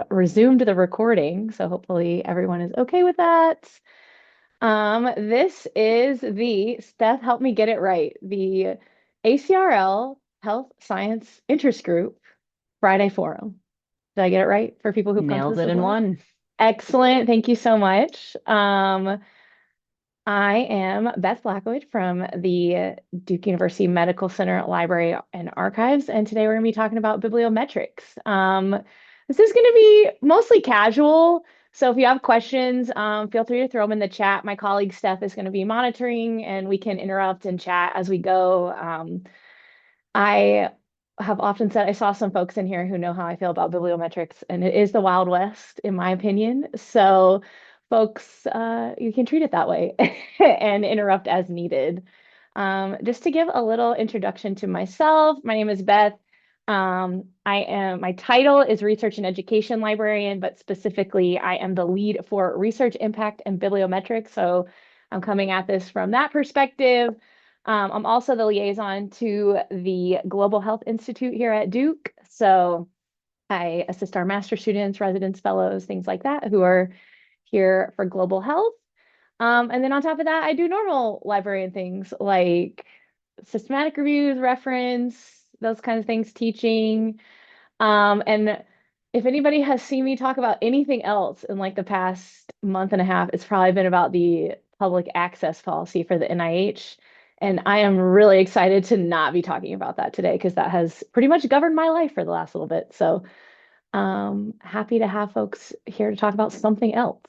resumed the recording, so hopefully everyone is okay with that. This is the Steph, help me get it right. The ACRL Health Science Interest Group Friday Forum. Did I get it right for people who've come to Nailed this it in before? one. Excellent. Thank you so much. I am Beth Blackwood from the Duke University Medical Center Library and Archives, and today we're going to be talking about bibliometrics. This is going to be mostly casual, so if you have questions, feel free to throw them in the chat. My colleague Steph is going to be monitoring, and we can interrupt and chat as we go. I have often said I saw some folks in here who know how I feel about bibliometrics, and it is the Wild West, in my opinion. So, folks, you can treat it that way and interrupt as needed. Just to give a little introduction to myself, my name is Beth. My title is Research and Education Librarian, but specifically, I am the lead for Research Impact and Bibliometrics. So, I'm coming at this from that perspective. I'm also the liaison to the Global Health Institute here at Duke. So I assist our master students, residents, fellows, things like that, who are here for global health. And then on top of that, I do normal librarian things like systematic reviews, reference, those kinds of things, teaching. And if anybody has seen me talk about anything else in like the past month and a half, it's probably been about the public access policy for the NIH. And I am really excited to not be talking about that today because that has pretty much governed my life for the last little bit. So happy to have folks here to talk about something else.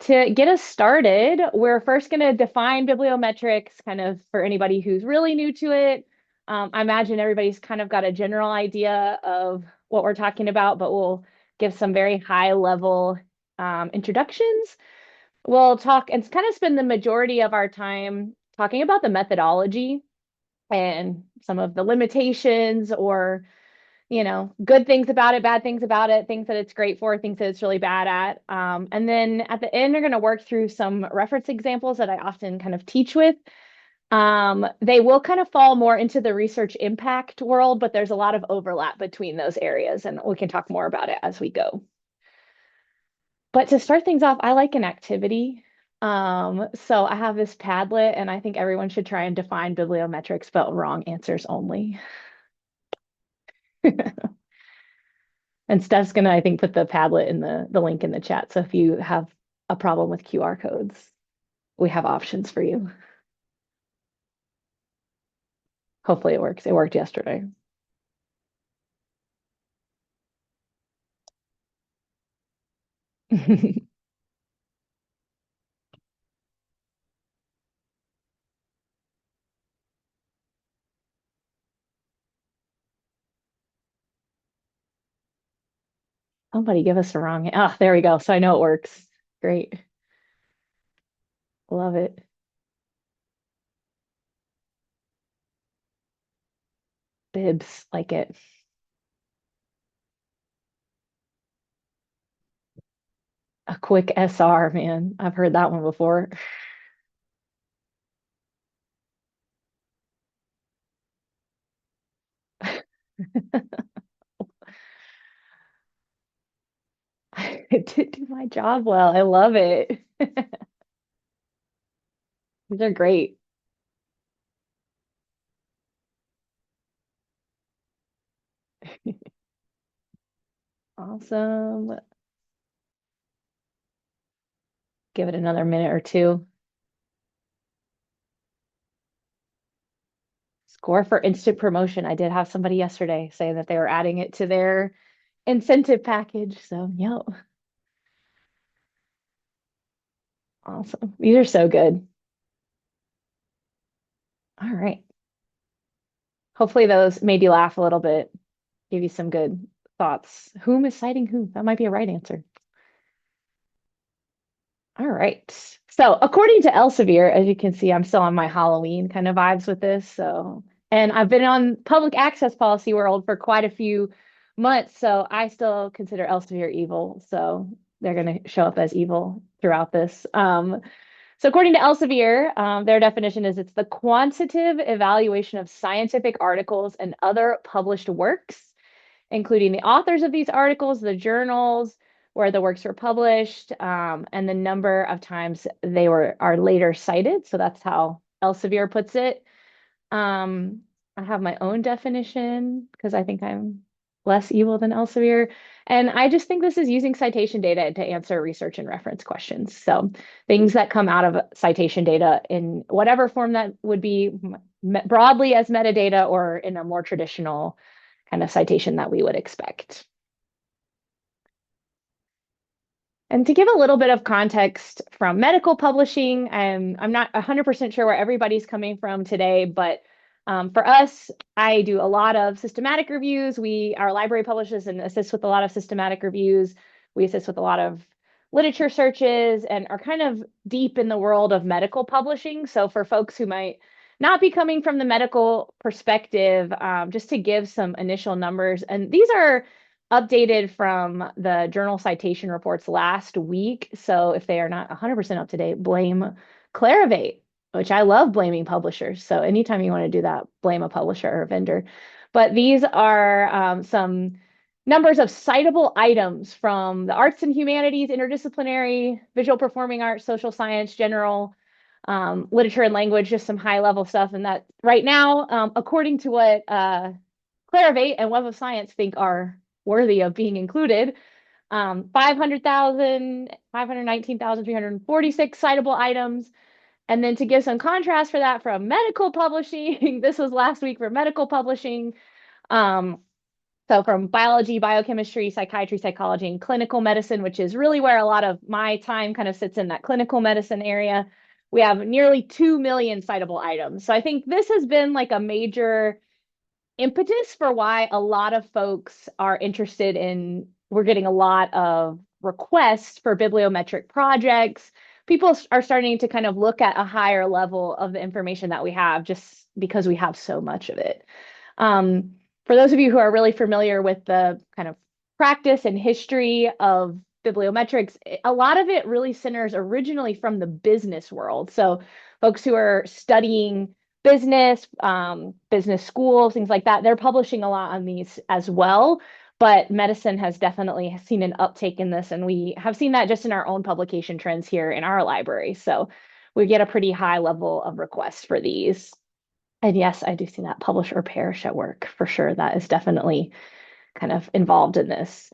To get us started, we're first going to define bibliometrics kind of for anybody who's really new to it. I imagine everybody's kind of got a general idea of what we're talking about, but we'll give some very high level introductions. We'll talk and kind of spend the majority of our time talking about the methodology and some of the limitations or good things about it, bad things about it, things that it's great for, things that it's really bad at. And then at the end, they're going to work through some reference examples that I often kind of teach with. They will kind of fall more into the research impact world, but there's a lot of overlap between those areas, and we can talk more about it as we go. But to start things off, I like an activity. So I have this Padlet, and I think everyone should try and define bibliometrics, but wrong answers only. And Steph's gonna, I think, put the Padlet in the link in the chat. So if you have a problem with QR codes, we have options for you. Hopefully it works. It worked yesterday. Somebody give us a wrong. Oh, there we go. So I know it works. Great. Love it. Bibs, like it. A quick SR, man. I've heard that one before. I did do my job well. I love it. These are great. Awesome. Give it another minute or two. Score for instant promotion. I did have somebody yesterday say that they were adding it to their incentive package. So, yep. Awesome. These are so good. All right. Hopefully those made you laugh a little bit, give you some good thoughts. Whom is citing whom? That might be a right answer. All right. So, according to Elsevier, as you can see, I'm still on my Halloween kind of vibes with this. So, and I've been on public access policy world for quite a few months. So, I still consider Elsevier evil. So, they're going to show up as evil throughout this. So, according to Elsevier, their definition is it's the quantitative evaluation of scientific articles and other published works including the authors of these articles, the journals where the works were published, and the number of times they are later cited. So that's how Elsevier puts it. I have my own definition because I think I'm less evil than Elsevier. And I just think this is using citation data to answer research and reference questions. So things that come out of citation data in whatever form that would be broadly as metadata or in a more traditional kind of citation that we would expect. And to give a little bit of context from medical publishing, I'm not 100% sure where everybody's coming from today, but for us, I do a lot of systematic reviews. Our library publishes and assists with a lot of systematic reviews. We assist with a lot of literature searches and are kind of deep in the world of medical publishing. So for folks who might not be coming from the medical perspective, just to give some initial numbers, and these are updated from the journal citation reports last week. So if they are not 100% up to date, blame Clarivate, which I love blaming publishers. So anytime you want to do that, blame a publisher or a vendor. But these are some numbers of citable items from the arts and humanities, interdisciplinary, visual performing arts, social science, general, literature and language, just some high level stuff. And that right now, according to what Clarivate and Web of Science think are worthy of being included. 519,346 citable items. And then to give some contrast for that from medical publishing, this was last week for medical publishing. So from biology, biochemistry, psychiatry, psychology, and clinical medicine, which is really where a lot of my time kind of sits in that clinical medicine area, we have nearly 2 million citable items. So I think this has been like a major impetus for why a lot of folks are interested in, we're getting a lot of requests for bibliometric projects. People are starting to kind of look at a higher level of the information that we have just because we have so much of it. For those of you who are really familiar with the kind of practice and history of bibliometrics, a lot of it really centers originally from the business world. So folks who are studying business, business schools, things like that, they're publishing a lot on these as well. But medicine has definitely seen an uptake in this, and we have seen that just in our own publication trends here in our library. So we get a pretty high level of requests for these. And yes, I do see that publish or perish at work for sure. That is definitely kind of involved in this.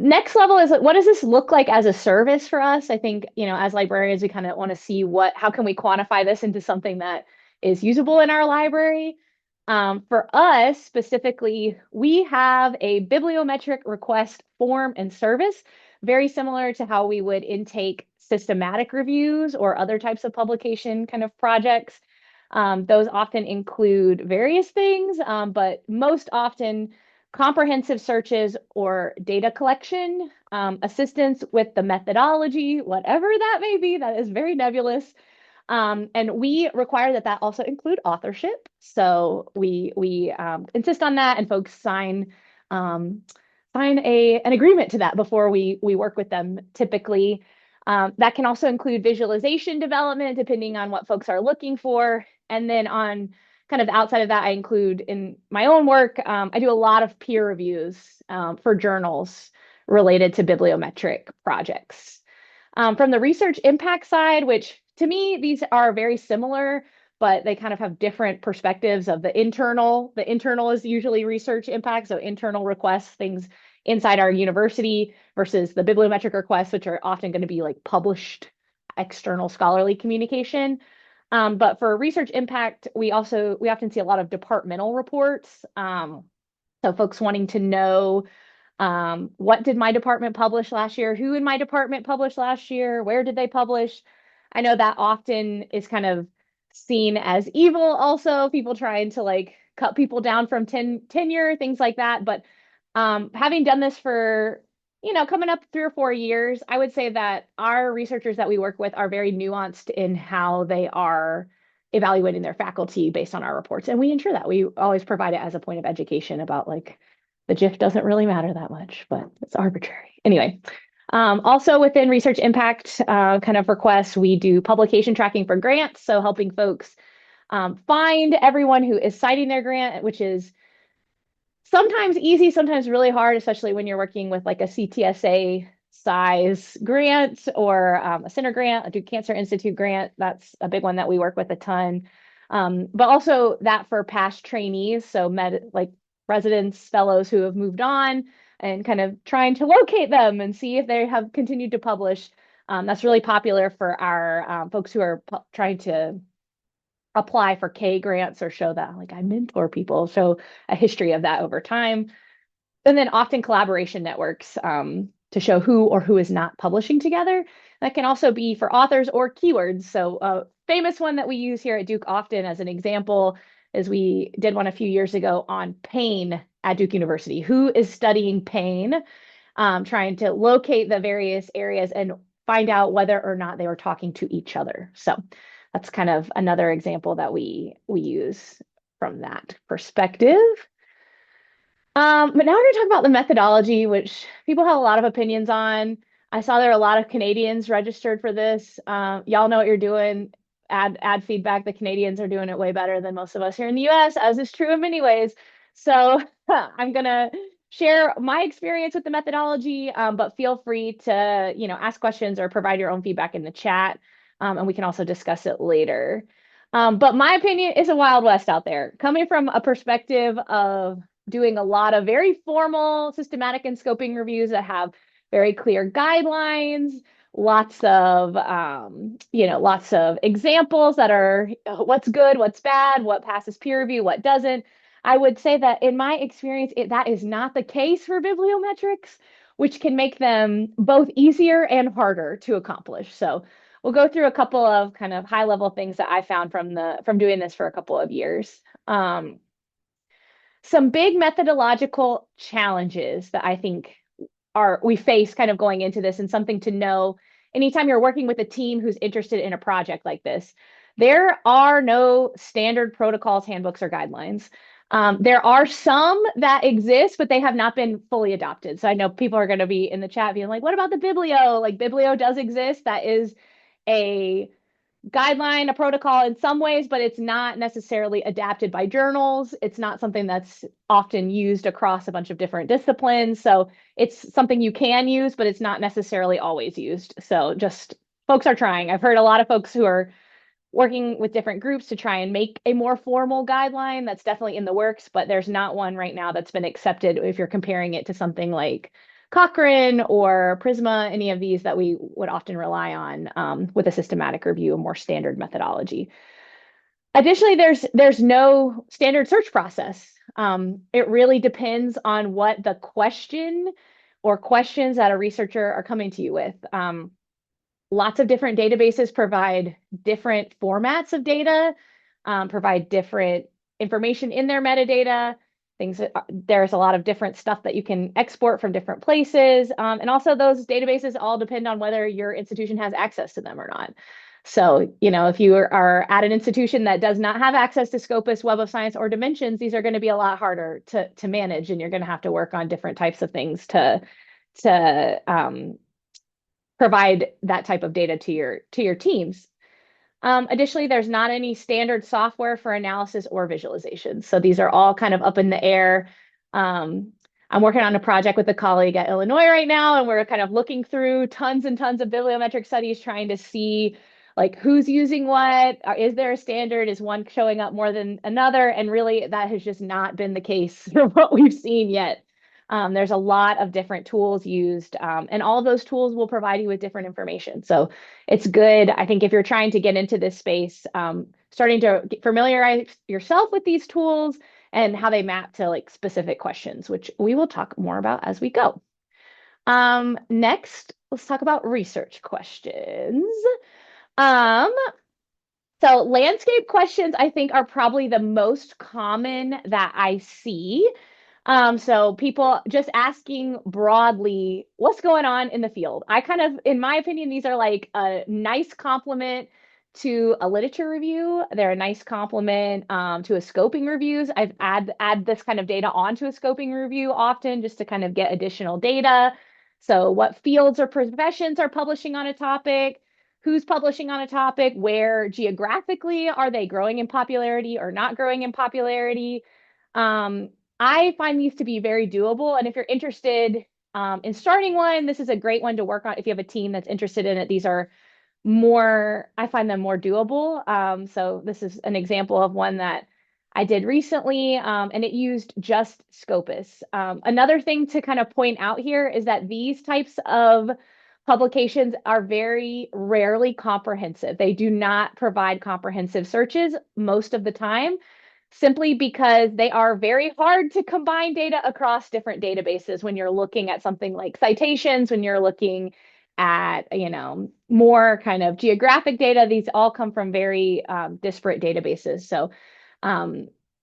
Next level is, what does this look like as a service for us? I think, as librarians, we kind of want to see how can we quantify this into something that is usable in our library. For us specifically, we have a bibliometric request form and service, very similar to how we would intake systematic reviews or other types of publication kind of projects. Those often include various things, but most often comprehensive searches or data collection, assistance with the methodology, whatever that may be, that is very nebulous. And we require that also include authorship. So we insist on that, and folks sign an agreement to that before we work with them typically. That can also include visualization development, depending on what folks are looking for. And then on kind of outside of that, I include in my own work, I do a lot of peer reviews for journals related to bibliometric projects. From the research impact side, which to me, these are very similar, but they kind of have different perspectives of the internal. The internal is usually research impact, so internal requests, things inside our university, versus the bibliometric requests, which are often going to be like published external scholarly communication. But for research impact, we often see a lot of departmental reports. So folks wanting to know, what did my department publish last year? Who in my department published last year? Where did they publish? I know that often is kind of seen as evil also, people trying to like cut people down from tenure, things like that. But having done this for, coming up 3 or 4 years, I would say that our researchers that we work with are very nuanced in how they are evaluating their faculty based on our reports. And we ensure that we always provide it as a point of education about like the GIF doesn't really matter that much, but it's arbitrary. Anyway, also within research impact kind of requests, we do publication tracking for grants. So helping folks find everyone who is citing their grant, which is sometimes easy, sometimes really hard, especially when you're working with like a CTSA size grant or a center grant, a Duke Cancer Institute grant. That's a big one that we work with a ton. But also that for past trainees, so like residents, fellows who have moved on and kind of trying to locate them and see if they have continued to publish. That's really popular for our folks who are trying to apply for K grants or show that like I mentor people, show a history of that over time. And then often collaboration networks to show who or who is not publishing together. That can also be for authors or keywords. So a famous one that we use here at Duke often as an example is we did one a few years ago on pain at Duke University. Who is studying pain? Trying to locate the various areas and find out whether or not they were talking to each other. So that's kind of another example that we use from that perspective. But now we're going to talk about the methodology, which people have a lot of opinions on. I saw there are a lot of Canadians registered for this. Y'all know what you're doing. Add feedback. The Canadians are doing it way better than most of us here in the US, as is true in many ways. So I'm gonna share my experience with the methodology, but feel free to, ask questions or provide your own feedback in the chat. And we can also discuss it later. But my opinion is a Wild West out there, coming from a perspective of doing a lot of very formal systematic and scoping reviews that have very clear guidelines, lots of examples that are what's good, what's bad, what passes peer review, what doesn't. I would say that in my experience, that is not the case for bibliometrics, which can make them both easier and harder to accomplish. So we'll go through a couple of kind of high level things that I found from doing this for a couple of years. Some big methodological challenges that I think we face kind of going into this, and something to know anytime you're working with a team who's interested in a project like this. There are no standard protocols, handbooks, or guidelines. There are some that exist, but they have not been fully adopted. So I know people are going to be in the chat being like, what about the Biblio? Like Biblio does exist. That is a guideline, a protocol in some ways, but it's not necessarily adapted by journals. It's not something that's often used across a bunch of different disciplines. So it's something you can use, but it's not necessarily always used. So just folks are trying. I've heard a lot of folks who are working with different groups to try and make a more formal guideline. That's definitely in the works, but there's not one right now that's been accepted if you're comparing it to something like Cochrane or Prisma, any of these that we would often rely on with a systematic review, a more standard methodology. Additionally, there's no standard search process. It really depends on what the question or questions that a researcher are coming to you with. Lots of different databases provide different formats of data, provide different information in their metadata. There's a lot of different stuff that you can export from different places. And also those databases all depend on whether your institution has access to them or not. So, if you are at an institution that does not have access to Scopus, Web of Science, or Dimensions, these are going to be a lot harder to manage, and you're going to have to work on different types of things to provide that type of data to your teams. Additionally, there's not any standard software for analysis or visualization. So these are all kind of up in the air. I'm working on a project with a colleague at Illinois right now, and we're kind of looking through tons and tons of bibliometric studies, trying to see like who's using what. Is there a standard? Is one showing up more than another? And really, that has just not been the case for what we've seen yet. There's a lot of different tools used, and all of those tools will provide you with different information. So it's good, I think, if you're trying to get into this space, starting to familiarize yourself with these tools and how they map to like specific questions, which we will talk more about as we go. Next, let's talk about research questions. So landscape questions, I think, are probably the most common that I see. So people just asking broadly, what's going on in the field? I kind of, in my opinion, these are like a nice complement to a literature review. They're a nice complement to a scoping reviews. I've add this kind of data onto a scoping review often just to kind of get additional data. So what fields or professions are publishing on a topic? Who's publishing on a topic? Where geographically are they growing in popularity or not growing in popularity? I find these to be very doable. And if you're interested in starting one, this is a great one to work on if you have a team that's interested in it. These are more, I find them more doable. So this is an example of one that I did recently, and it used just Scopus. Another thing to kind of point out here is that these types of publications are very rarely comprehensive. They do not provide comprehensive searches most of the time, simply because they are very hard to combine data across different databases when you're looking at something like citations, when you're looking at, more kind of geographic data. These all come from very disparate databases. So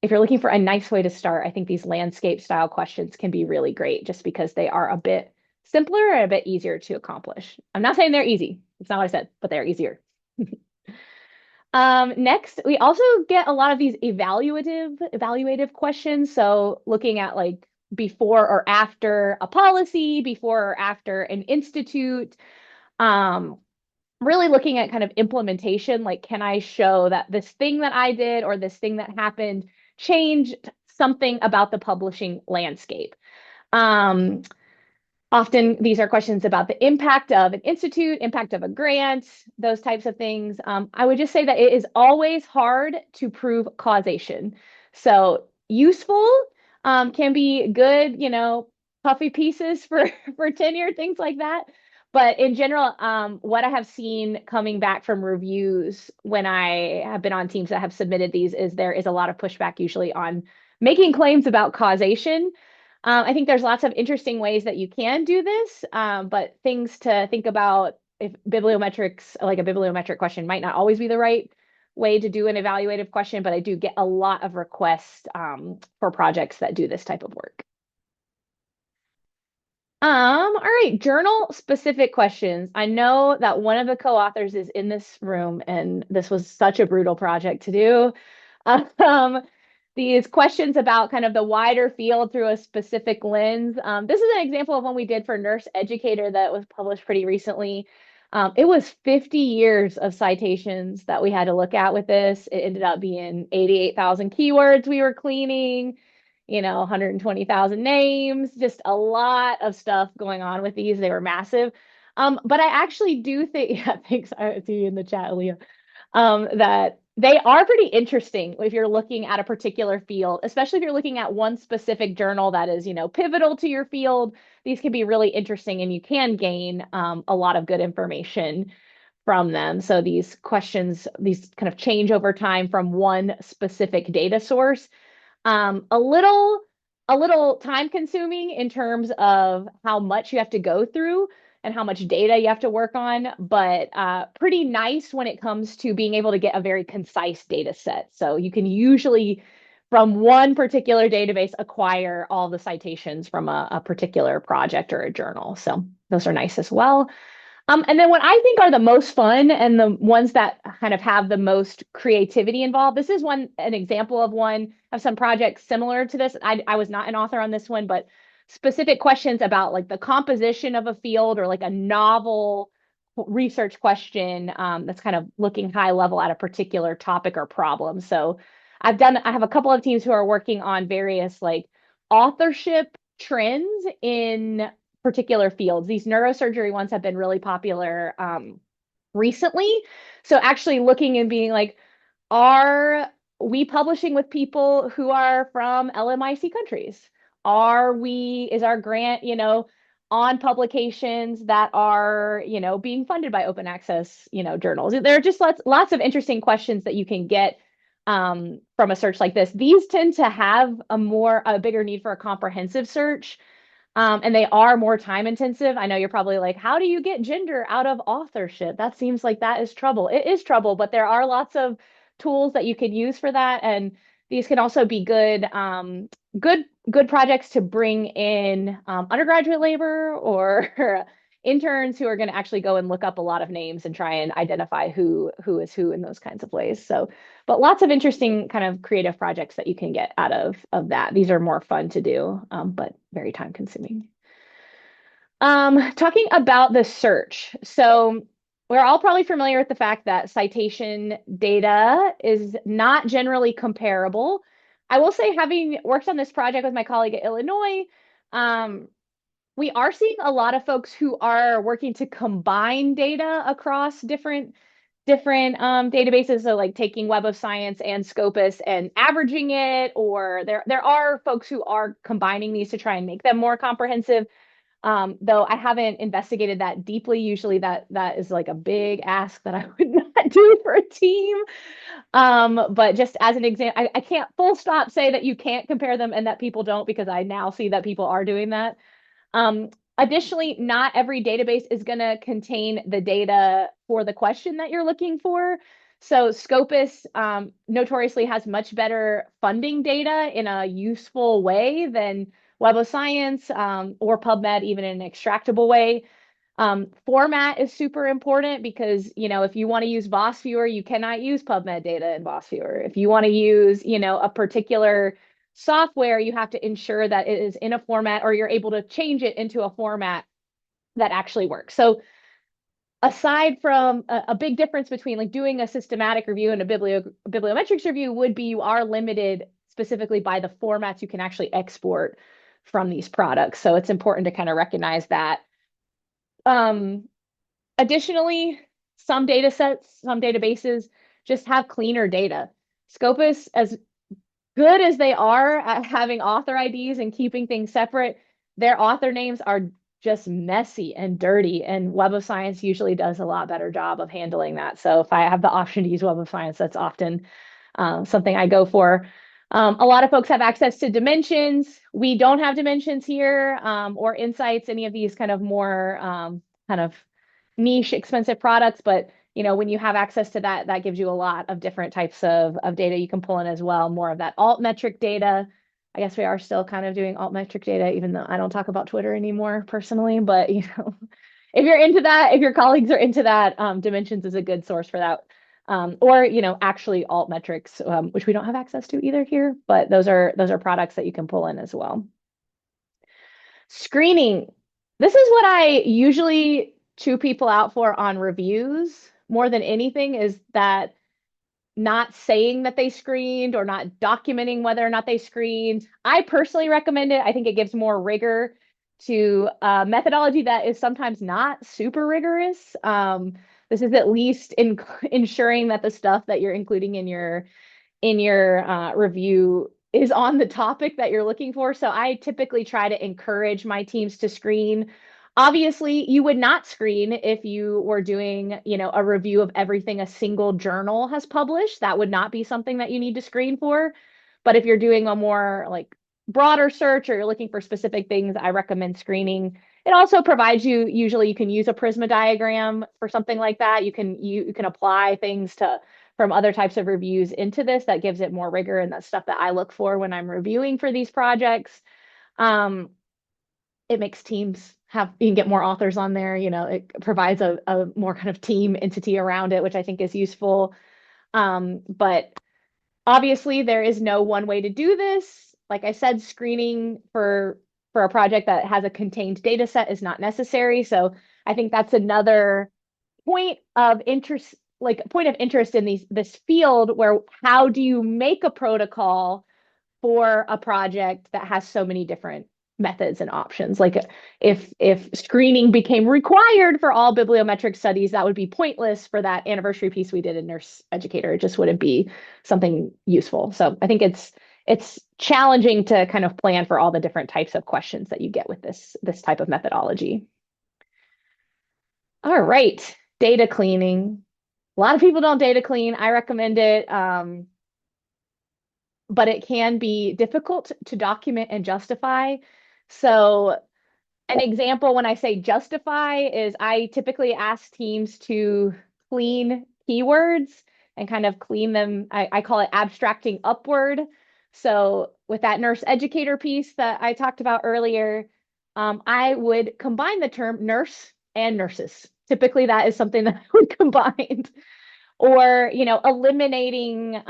if you're looking for a nice way to start, I think these landscape style questions can be really great just because they are a bit simpler and a bit easier to accomplish. I'm not saying they're easy. It's not what I said, but they're easier. Next, we also get a lot of these evaluative questions. So looking at like before or after a policy, before or after an institute, um, really looking at kind of implementation, like can I show that this thing that I did or this thing that happened changed something about the publishing landscape? Um, Often these are questions about the impact of an institute, impact of a grant, those types of things. I would just say that it is always hard to prove causation. So useful can be good, puffy pieces for for tenure, things like that. But in general, what I have seen coming back from reviews when I have been on teams that have submitted these is there is a lot of pushback usually on making claims about causation. I think there's lots of interesting ways that you can do this, but things to think about if bibliometrics, like a bibliometric question, might not always be the right way to do an evaluative question, but I do get a lot of requests for projects that do this type of work. All right, journal specific questions. I know that one of the co-authors is in this room, and this was such a brutal project to do. Um, these questions about kind of the wider field through a specific lens. This is an example of one we did for Nurse Educator that was published pretty recently. It was 50 years of citations that we had to look at with this. It ended up being 88,000 keywords we were cleaning, 120,000 names, just a lot of stuff going on with these. They were massive. But I actually do think, yeah, thanks. I see you in the chat, Leah, that they are pretty interesting if you're looking at a particular field, especially if you're looking at one specific journal that is, pivotal to your field. These can be really interesting and you can gain a lot of good information from them. So these questions, these kind of change over time from one specific data source. A little time consuming in terms of how much you have to go through and how much data you have to work on, but pretty nice when it comes to being able to get a very concise data set. So you can usually, from one particular database, acquire all the citations from a particular project or a journal. So those are nice as well. And then what I think are the most fun and the ones that kind of have the most creativity involved. This is an example of one of some projects similar to this. I was not an author on this one, but specific questions about like the composition of a field or like a novel research question that's kind of looking high level at a particular topic or problem. So I have a couple of teams who are working on various like authorship trends in particular fields. These neurosurgery ones have been really popular recently. So actually looking and being like, are we publishing with people who are from LMIC countries? Is our grant, on publications that are, being funded by open access, journals? There are just lots of interesting questions that you can get from a search like this. These tend to have a bigger need for a comprehensive search. And they are more time intensive. I know you're probably like, how do you get gender out of authorship? That seems like that is trouble. It is trouble, but there are lots of tools that you could use for that. And these can also be good projects to bring in undergraduate labor or interns who are going to actually go and look up a lot of names and try and identify who is who in those kinds of ways. So, but lots of interesting kind of creative projects that you can get out of that. These are more fun to do, but very time consuming. Talking about the search. So we're all probably familiar with the fact that citation data is not generally comparable. I will say, having worked on this project with my colleague at Illinois, um, we are seeing a lot of folks who are working to combine data across different databases. So like taking Web of Science and Scopus and averaging it, or there are folks who are combining these to try and make them more comprehensive. Though I haven't investigated that deeply. Usually that is like a big ask that I would not do for a team. But just as an example, I can't full stop say that you can't compare them and that people don't, because I now see that people are doing that. Um, Additionally, not every database is going to contain the data for the question that you're looking for. So Scopus notoriously has much better funding data in a useful way than Web of Science, or PubMed, even in an extractable way. Format is super important because, if you want to use VOS Viewer, you cannot use PubMed data in VOS Viewer. If you want to use, a particular software, you have to ensure that it is in a format, or you're able to change it into a format that actually works. So aside from a big difference between like doing a systematic review and a bibliometrics review would be, you are limited specifically by the formats you can actually export from these products. So it's important to kind of recognize that. Um, Additionally, some data sets, some databases just have cleaner data. Scopus, as good as they are at having author IDs and keeping things separate, their author names are just messy and dirty. And Web of Science usually does a lot better job of handling that. So if I have the option to use Web of Science, that's often something I go for. A lot of folks have access to dimensions. We don't have dimensions here, or insights, any of these kind of more kind of niche, expensive products. But when you have access to that, that gives you a lot of different types of data you can pull in as well. More of that altmetric data. I guess we are still kind of doing altmetric data, even though I don't talk about Twitter anymore personally. But if you're into that, if your colleagues are into that, Dimensions is a good source for that. Or actually altmetrics, which we don't have access to either here, but those are products that you can pull in as well. Screening. This is what I usually chew people out for on reviews more than anything, is that not saying that they screened or not documenting whether or not they screened. I personally recommend it. I think it gives more rigor to a methodology that is sometimes not super rigorous. This is at least ensuring that the stuff that you're including in your review is on the topic that you're looking for. So I typically try to encourage my teams to screen. Obviously, you would not screen if you were doing, a review of everything a single journal has published. That would not be something that you need to screen for. But if you're doing a more like broader search, or you're looking for specific things, I recommend screening. It also provides you, usually you can use a Prisma diagram for something like that. You can apply things to from other types of reviews into this. That gives it more rigor, and that's stuff that I look for when I'm reviewing for these projects. It makes teams have, you can get more authors on there. It provides a more kind of team entity around it, which I think is useful. But obviously there is no one way to do this. Like I said, screening for a project that has a contained data set is not necessary. So I think that's another point of interest, like point of interest in this field, where how do you make a protocol for a project that has so many different methods and options? Like if screening became required for all bibliometric studies, that would be pointless for that anniversary piece we did in Nurse Educator. It just wouldn't be something useful. So I think it's challenging to kind of plan for all the different types of questions that you get with this type of methodology. All right, data cleaning. A lot of people don't data clean. I recommend it, but it can be difficult to document and justify. So an example when I say justify is, I typically ask teams to clean keywords and kind of clean them. I call it abstracting upward. So with that nurse educator piece that I talked about earlier, I would combine the term nurse and nurses. Typically, that is something that I would combine. Or eliminating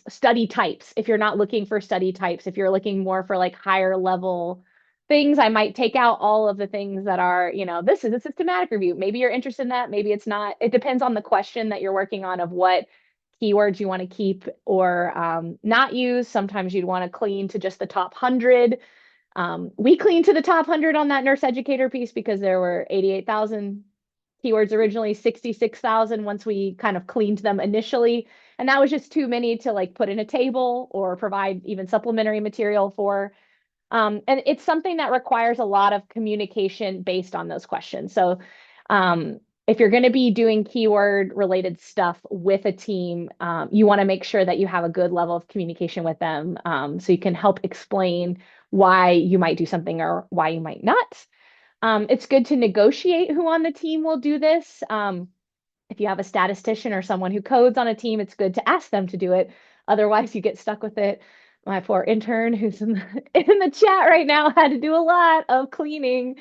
study types. If you're not looking for study types, if you're looking more for like higher level things, I might take out all of the things that are, this is a systematic review. Maybe you're interested in that, maybe it's not. It depends on the question that you're working on, of what keywords you want to keep or not use. Sometimes you'd want to clean to just the top 100. We cleaned to the top 100 on that nurse educator piece because there were 88,000 keywords originally, 66,000 once we kind of cleaned them initially. And that was just too many to like put in a table or provide even supplementary material for. And it's something that requires a lot of communication based on those questions. So if you're going to be doing keyword related stuff with a team, you want to make sure that you have a good level of communication with them so you can help explain why you might do something or why you might not. It's good to negotiate who on the team will do this. If you have a statistician or someone who codes on a team, it's good to ask them to do it. Otherwise, you get stuck with it. My poor intern who's in the chat right now had to do a lot of cleaning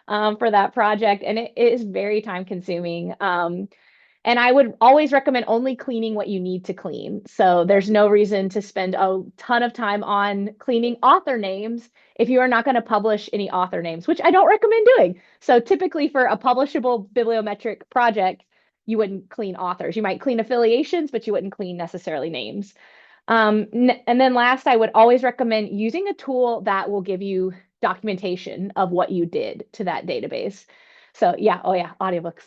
for that project, and it is very time consuming. And I would always recommend only cleaning what you need to clean. So there's no reason to spend a ton of time on cleaning author names if you are not going to publish any author names, which I don't recommend doing. So typically for a publishable bibliometric project, you wouldn't clean authors. You might clean affiliations, but you wouldn't clean necessarily names. And then last, I would always recommend using a tool that will give you documentation of what you did to that database. So yeah, oh yeah, audiobooks.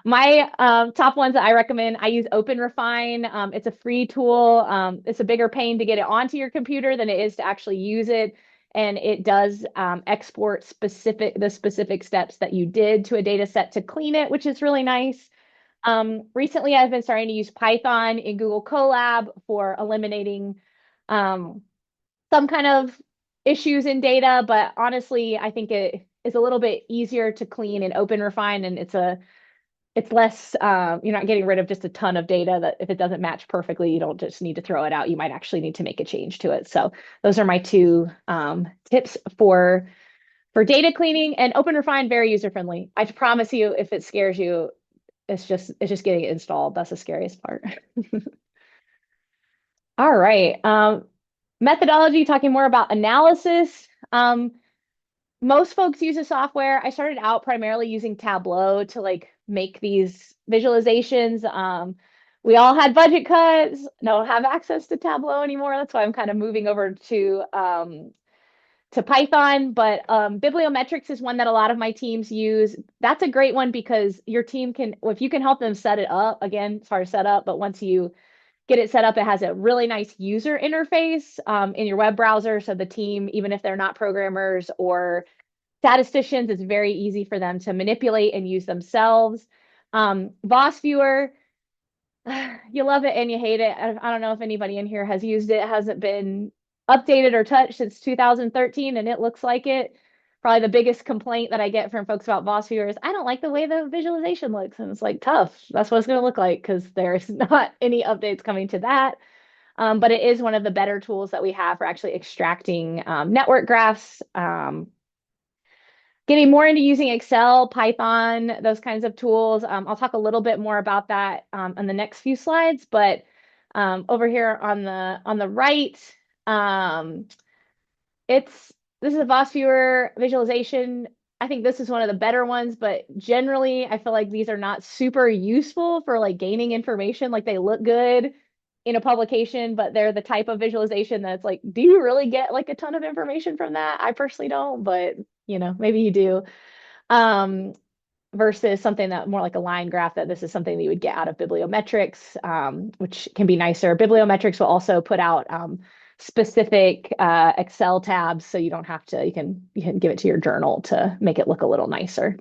My top ones that I recommend, I use OpenRefine. It's a free tool. It's a bigger pain to get it onto your computer than it is to actually use it. And it does export the specific steps that you did to a data set to clean it, which is really nice. Recently, I've been starting to use Python in Google Colab for eliminating some kind of issues in data, but honestly, I think it is a little bit easier to clean in OpenRefine, and it's less you're not getting rid of just a ton of data that if it doesn't match perfectly, you don't just need to throw it out. You might actually need to make a change to it. So those are my two tips for data cleaning, and OpenRefine, very user friendly. I promise you, if it scares you, it's just getting it installed. That's the scariest part. All right. Methodology, talking more about analysis. Most folks use a software. I started out primarily using Tableau to like make these visualizations. We all had budget cuts, don't have access to Tableau anymore. That's why I'm kind of moving over to Python, but Bibliometrics is one that a lot of my teams use. That's a great one because your team can, if you can help them set it up, again, it's hard to set up, but once you get it set up, it has a really nice user interface in your web browser. So the team, even if they're not programmers or statisticians, it's very easy for them to manipulate and use themselves. Voss Viewer, you love it and you hate it. I don't know if anybody in here has used it. It hasn't been updated or touched since 2013, and it looks like it. Probably the biggest complaint that I get from folks about Voss Viewer is I don't like the way the visualization looks. And it's like tough. That's what it's going to look like because there's not any updates coming to that. But it is one of the better tools that we have for actually extracting network graphs. Getting more into using Excel, Python, those kinds of tools. I'll talk a little bit more about that on the next few slides, but over here on the right, this is a Voss Viewer visualization. I think this is one of the better ones, but generally I feel like these are not super useful for like gaining information. Like they look good in a publication, but they're the type of visualization that's like, do you really get like a ton of information from that? I personally don't, but maybe you do. Versus something that more like a line graph, that this is something that you would get out of Bibliometrics, which can be nicer. Bibliometrics will also put out specific Excel tabs, so you don't have to, you can give it to your journal to make it look a little nicer.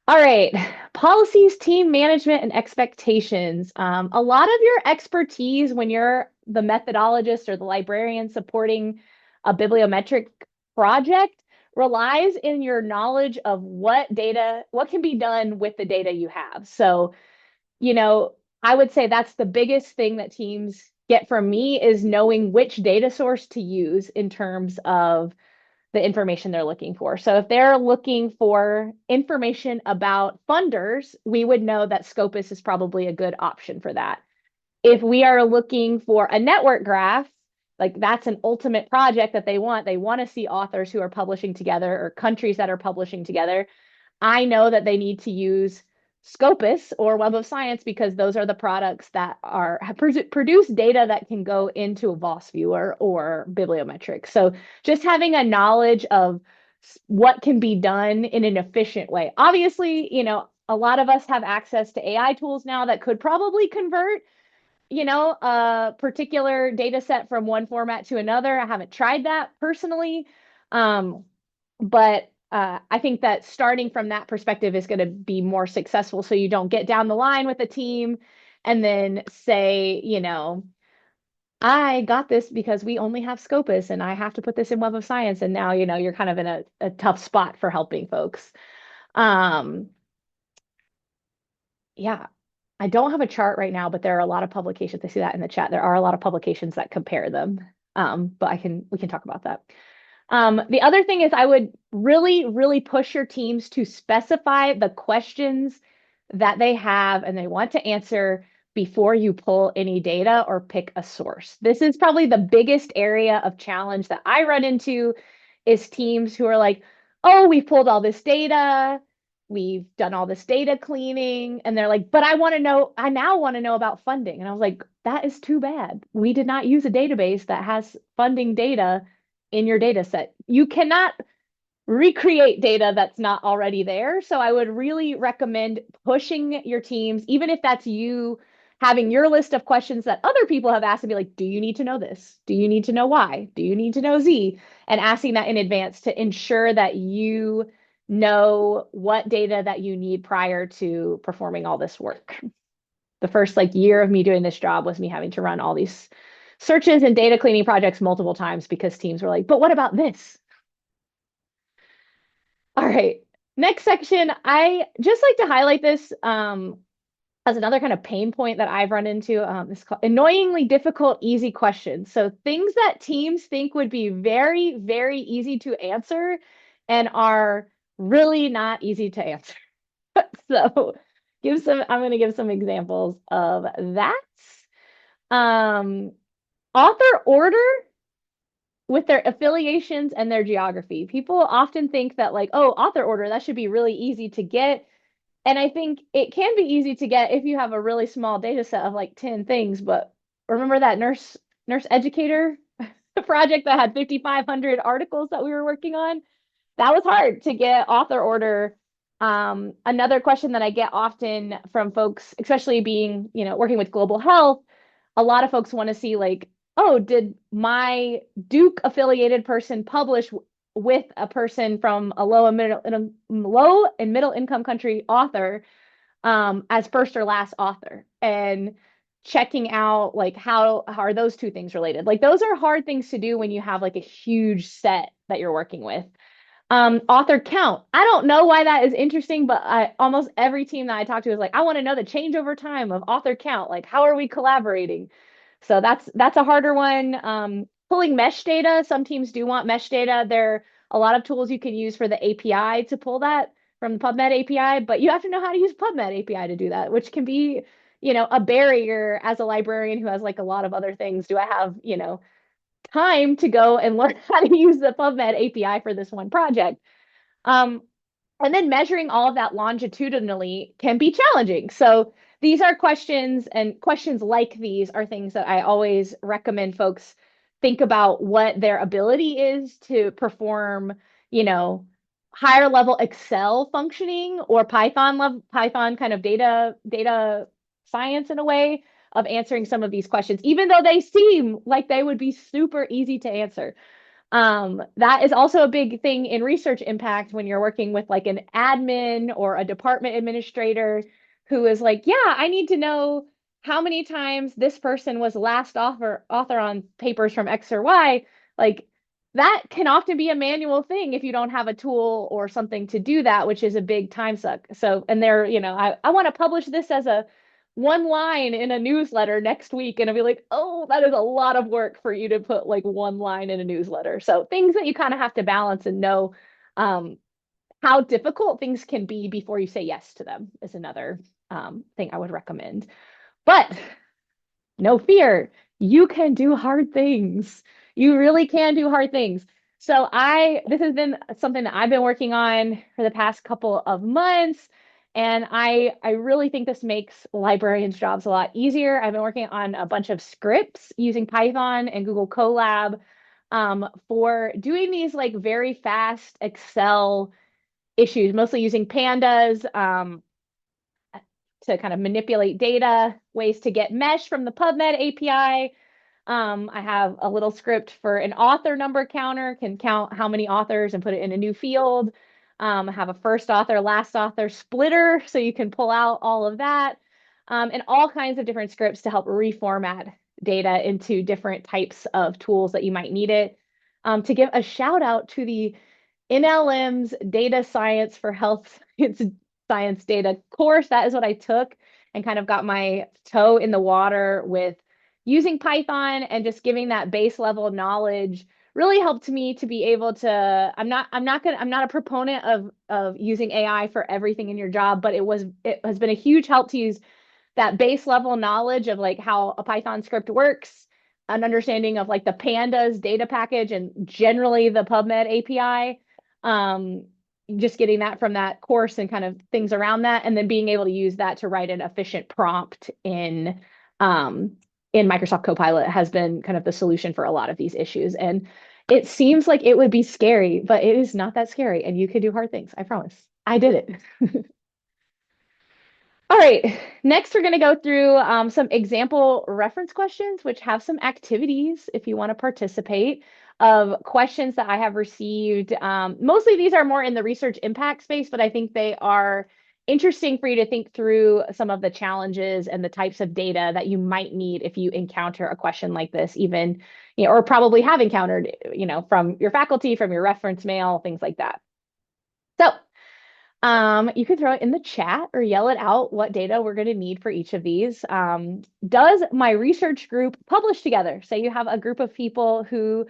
All right, policies, team management, and expectations. A lot of your expertise when you're the methodologist or the librarian supporting a bibliometric project relies in your knowledge of what can be done with the data you have. So, I would say that's the biggest thing that teams get from me is knowing which data source to use in terms of the information they're looking for. So if they're looking for information about funders, we would know that Scopus is probably a good option for that. If we are looking for a network graph, like that's an ultimate project that they want to see authors who are publishing together or countries that are publishing together. I know that they need to use Scopus or Web of Science because those are the products that have produced data that can go into a VOS viewer or Bibliometrics. So just having a knowledge of what can be done in an efficient way. Obviously, a lot of us have access to AI tools now that could probably convert, a particular data set from one format to another. I haven't tried that personally. But I think that starting from that perspective is going to be more successful. So you don't get down the line with a team and then say, I got this because we only have Scopus and I have to put this in Web of Science. And now, you're kind of in a tough spot for helping folks. Um, yeah, I don't have a chart right now, but there are a lot of publications. I see that in the chat. There are a lot of publications that compare them. But we can talk about that. The other thing is I would really, really push your teams to specify the questions that they have and they want to answer before you pull any data or pick a source. This is probably the biggest area of challenge that I run into is teams who are like, oh, we've pulled all this data, we've done all this data cleaning, and they're like, but I now want to know about funding. And I was like, that is too bad. We did not use a database that has funding data in your data set. You cannot recreate data that's not already there. So I would really recommend pushing your teams, even if that's you having your list of questions that other people have asked and be like, do you need to know this? Do you need to know Y? Do you need to know Z? And asking that in advance to ensure that you know what data that you need prior to performing all this work. The first year of me doing this job was me having to run all these searches and data cleaning projects multiple times because teams were like, but what about this? All right. Next section, I just like to highlight this as another kind of pain point that I've run into. This annoyingly difficult, easy questions. So things that teams think would be very, very easy to answer and are really not easy to answer. So I'm going to give some examples of that. Author order with their affiliations and their geography. People often think that oh, author order, that should be really easy to get. And I think it can be easy to get if you have a really small data set of 10 things. But remember that nurse educator project that had 5,500 articles that we were working on? That was hard to get author order. Another question that I get often from folks, especially being, working with global health, a lot of folks want to see oh, did my Duke affiliated person publish with a person from a low and middle income country author as first or last author, and checking out how are those two things related? Those are hard things to do when you have a huge set that you're working with. Author count. I don't know why that is interesting, but almost every team that I talk to is I want to know the change over time of author count. How are we collaborating? So that's a harder one. Pulling mesh data. Some teams do want mesh data. There are a lot of tools you can use for the API to pull that from the PubMed API, but you have to know how to use PubMed API to do that, which can be, a barrier as a librarian who has a lot of other things. Do I have, time to go and learn how to use the PubMed API for this one project? And then measuring all of that longitudinally can be challenging. So these are questions, and questions like these are things that I always recommend folks think about what their ability is to perform, higher level Excel functioning or Python kind of data science in a way of answering some of these questions, even though they seem like they would be super easy to answer. That is also a big thing in research impact when you're working with an admin or a department administrator who is yeah, I need to know how many times this person was last author on papers from X or Y. That can often be a manual thing if you don't have a tool or something to do that, which is a big time suck. So, and they're, I want to publish this as a one line in a newsletter next week, and I'll be like, oh, that is a lot of work for you to put one line in a newsletter. So things that you kind of have to balance and know how difficult things can be before you say yes to them is another thing I would recommend. But no fear, you can do hard things. You really can do hard things. So this has been something that I've been working on for the past couple of months. And I really think this makes librarians' jobs a lot easier. I've been working on a bunch of scripts using Python and Google Colab for doing these like very fast Excel issues, mostly using pandas to kind of manipulate data, ways to get mesh from the PubMed API. I have a little script for an author number counter, can count how many authors and put it in a new field. I have a first author, last author splitter, so you can pull out all of that, and all kinds of different scripts to help reformat data into different types of tools that you might need it. To give a shout out to the NLM's Data Science for Health Science Data course. That is what I took and kind of got my toe in the water with using Python, and just giving that base level knowledge really helped me to be able to, I'm not a proponent of using AI for everything in your job, but it has been a huge help to use that base level knowledge of like how a Python script works, an understanding of like the pandas data package and generally the PubMed API. Um, just getting that from that course and kind of things around that, and then being able to use that to write an efficient prompt in Microsoft Copilot has been kind of the solution for a lot of these issues. And it seems like it would be scary, but it is not that scary. And you can do hard things. I promise. I did it. All right, next we're going to go through some example reference questions, which have some activities if you want to participate, of questions that I have received. Mostly these are more in the research impact space, but I think they are interesting for you to think through some of the challenges and the types of data that you might need if you encounter a question like this, even, or probably have encountered, from your faculty, from your reference mail, things like that. So you can throw it in the chat or yell it out what data we're going to need for each of these. Does my research group publish together? Say you have a group of people who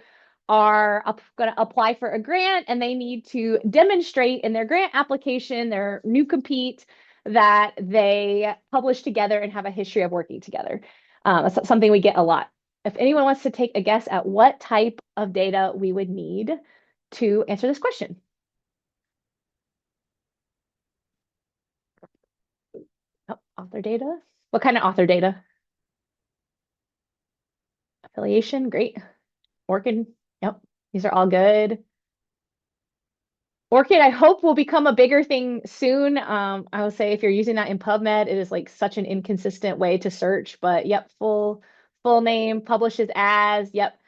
are going to apply for a grant and they need to demonstrate in their grant application, their new compete, that they publish together and have a history of working together. That's something we get a lot. If anyone wants to take a guess at what type of data we would need to answer this question. Oh, author data. What kind of author data? Affiliation, great. Orchid, yep. These are all good. Orchid, I hope will become a bigger thing soon. I will say if you're using that in PubMed, it is like such an inconsistent way to search, but yep, full name, publishes as, yep.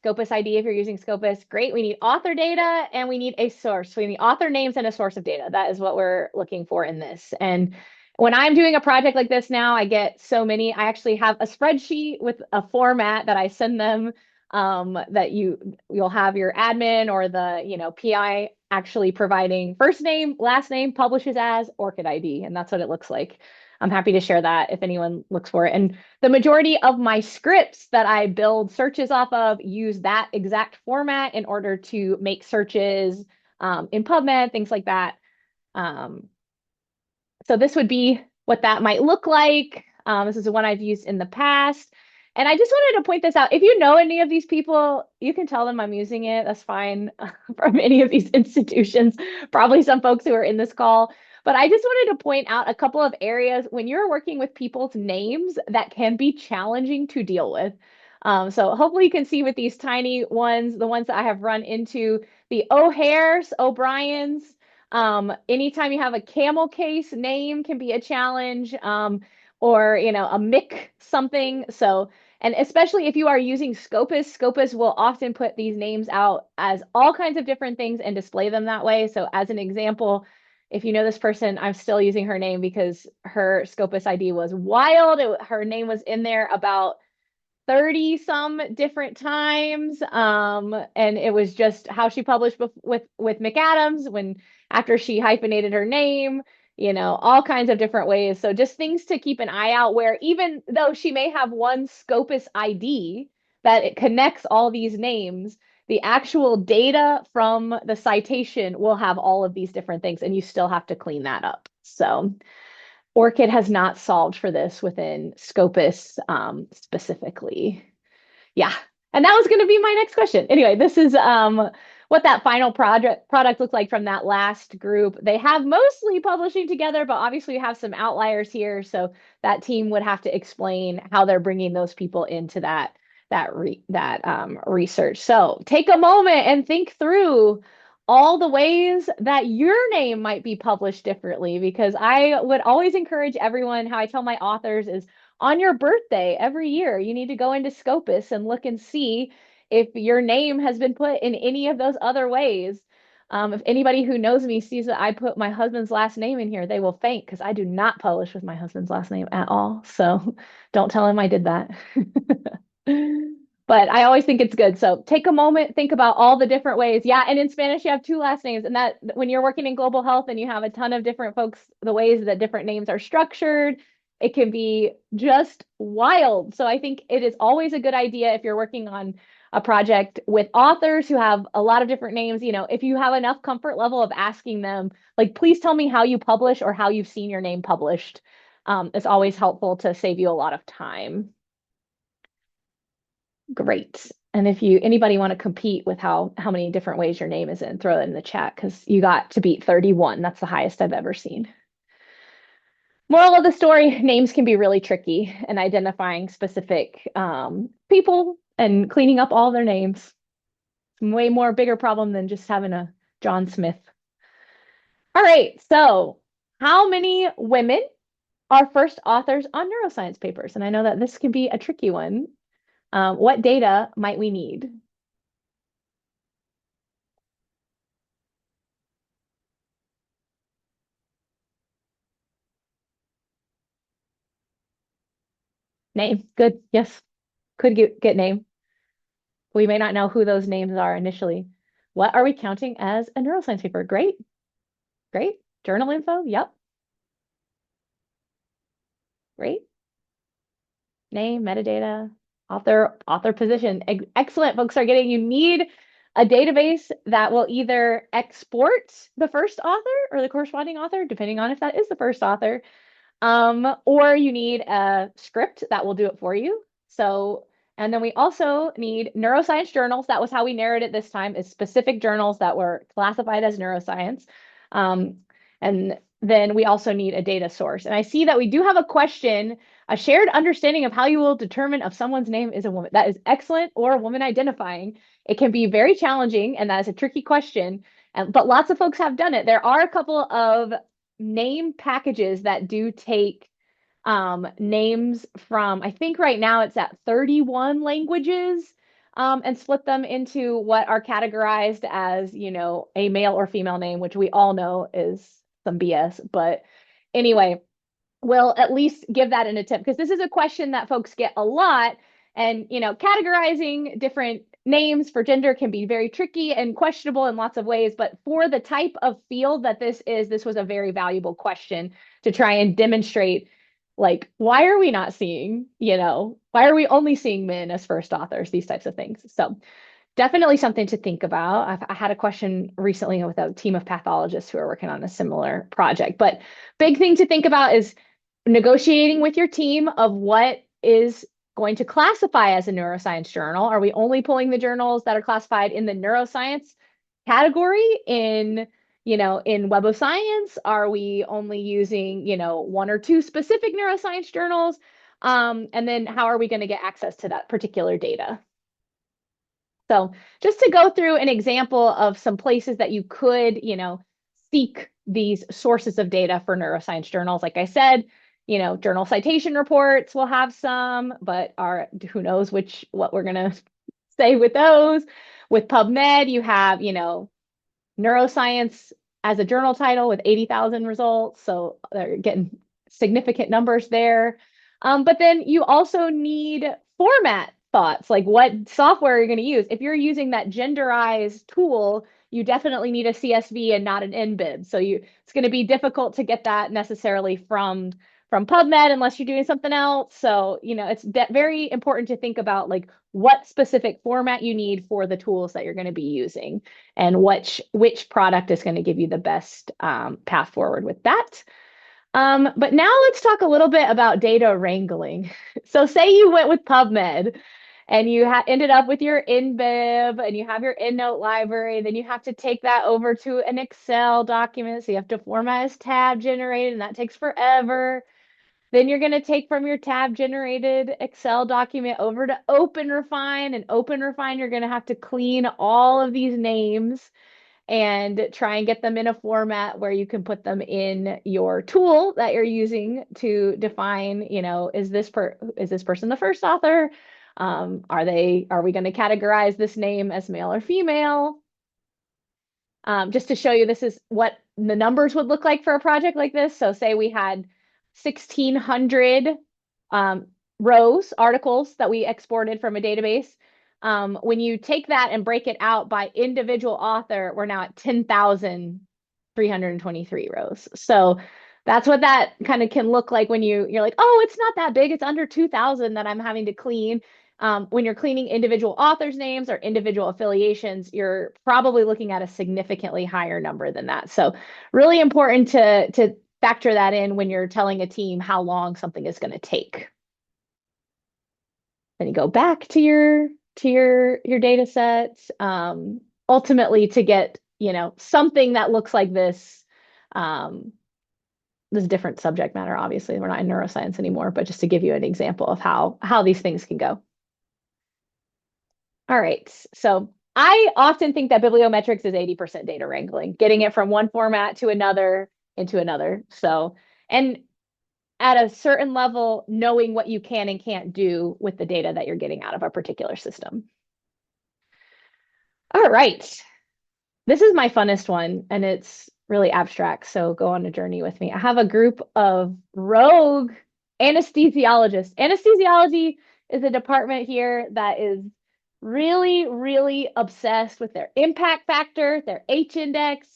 Scopus ID if you're using Scopus. Great. We need author data and we need a source. We need author names and a source of data. That is what we're looking for in this. And when I'm doing a project like this now, I get so many. I actually have a spreadsheet with a format that I send them, that you'll have your admin or the PI actually providing first name, last name, publishes as, ORCID ID, and that's what it looks like. I'm happy to share that if anyone looks for it. And the majority of my scripts that I build searches off of use that exact format in order to make searches in PubMed, things like that. So this would be what that might look like. This is the one I've used in the past. And I just wanted to point this out. If you know any of these people, you can tell them I'm using it. That's fine from any of these institutions, probably some folks who are in this call. But I just wanted to point out a couple of areas when you're working with people's names that can be challenging to deal with. So hopefully you can see with these tiny ones, the ones that I have run into, the O'Hares, O'Briens, anytime you have a camel case name can be a challenge, or a Mick something. So, and especially if you are using Scopus, Scopus will often put these names out as all kinds of different things and display them that way. So as an example, if you know this person, I'm still using her name because her Scopus ID was wild. Her name was in there about 30 some different times. And it was just how she published with McAdams when after she hyphenated her name, all kinds of different ways. So just things to keep an eye out, where even though she may have one Scopus ID that it connects all these names, the actual data from the citation will have all of these different things, and you still have to clean that up. So ORCID has not solved for this within Scopus specifically. Yeah. And that was going to be my next question. Anyway, this is what what that final product looks like from that last group. They have mostly publishing together, but obviously you have some outliers here. So that team would have to explain how they're bringing those people into that research. So take a moment and think through all the ways that your name might be published differently, because I would always encourage everyone, how I tell my authors is on your birthday every year, you need to go into Scopus and look and see if your name has been put in any of those other ways. If anybody who knows me sees that I put my husband's last name in here, they will faint because I do not publish with my husband's last name at all. So don't tell him I did that. But I always think it's good. So take a moment, think about all the different ways. Yeah, and in Spanish you have two last names, and that when you're working in global health and you have a ton of different folks, the ways that different names are structured, it can be just wild. So I think it is always a good idea if you're working on a project with authors who have a lot of different names, if you have enough comfort level of asking them, like, please tell me how you publish or how you've seen your name published. It's always helpful to save you a lot of time. Great. And if anybody want to compete with how many different ways your name is in, throw it in the chat because you got to beat 31. That's the highest I've ever seen. Moral of the story, names can be really tricky, and identifying specific people and cleaning up all their names. Way more bigger problem than just having a John Smith. All right, so how many women are first authors on neuroscience papers? And I know that this can be a tricky one. What data might we need? Name. Good. Yes. Could get name. We may not know who those names are initially. What are we counting as a neuroscience paper? Great. Great. Journal info. Yep. Great. Name, metadata, author position. Excellent. Folks are getting, you need a database that will either export the first author or the corresponding author, depending on if that is the first author, or you need a script that will do it for you. So, and then we also need neuroscience journals. That was how we narrowed it this time, is specific journals that were classified as neuroscience. And then we also need a data source. And I see that we do have a question, a shared understanding of how you will determine if someone's name is a woman. That is excellent, or woman identifying. It can be very challenging, and that is a tricky question. But lots of folks have done it. There are a couple of name packages that do take names from, I think right now it's at 31 languages, and split them into what are categorized as, a male or female name, which we all know is some BS. But anyway, we'll at least give that an attempt, because this is a question that folks get a lot. And, categorizing different names for gender can be very tricky and questionable in lots of ways. But for the type of field that this is, this was a very valuable question to try and demonstrate, like, why are we not seeing, why are we only seeing men as first authors, these types of things. So definitely something to think about. I had a question recently with a team of pathologists who are working on a similar project. But big thing to think about is negotiating with your team of what is going to classify as a neuroscience journal. Are we only pulling the journals that are classified in the neuroscience category in Web of Science? Are we only using, one or two specific neuroscience journals? And then how are we going to get access to that particular data? So just to go through an example of some places that you could, seek these sources of data for neuroscience journals. Like I said, journal citation reports will have some, but who knows what we're going to say with those. With PubMed, you have, neuroscience as a journal title with 80,000 results. So they're getting significant numbers there. But then you also need format thoughts, like what software you're going to use. If you're using that genderized tool, you definitely need a CSV and not an NBIB. So it's going to be difficult to get that necessarily from PubMed unless you're doing something else. So, it's very important to think about, like, what specific format you need for the tools that you're going to be using, and which product is going to give you the best path forward with that. But now let's talk a little bit about data wrangling. So say you went with PubMed and you ended up with your InBib and you have your EndNote library, then you have to take that over to an Excel document. So you have to format as tab generated, and that takes forever. Then you're going to take from your tab generated Excel document over to OpenRefine, and OpenRefine, you're going to have to clean all of these names and try and get them in a format where you can put them in your tool that you're using to define, is this person the first author? Are we going to categorize this name as male or female? Just to show you, this is what the numbers would look like for a project like this. So say we had 1,600 rows, articles that we exported from a database. When you take that and break it out by individual author, we're now at 10,323 rows. So that's what that kind of can look like when you're like, oh, it's not that big. It's under 2,000 that I'm having to clean. When you're cleaning individual authors' names or individual affiliations, you're probably looking at a significantly higher number than that. So really important to factor that in when you're telling a team how long something is going to take. Then you go back to your data sets, ultimately to get, something that looks like this. This different subject matter, obviously. We're not in neuroscience anymore, but just to give you an example of how these things can go. All right. So I often think that bibliometrics is 80% data wrangling, getting it from one format to another into another. So, and at a certain level, knowing what you can and can't do with the data that you're getting out of a particular system. All right. This is my funnest one, and it's really abstract. So go on a journey with me. I have a group of rogue anesthesiologists. Anesthesiology is a department here that is really, really obsessed with their impact factor, their H index.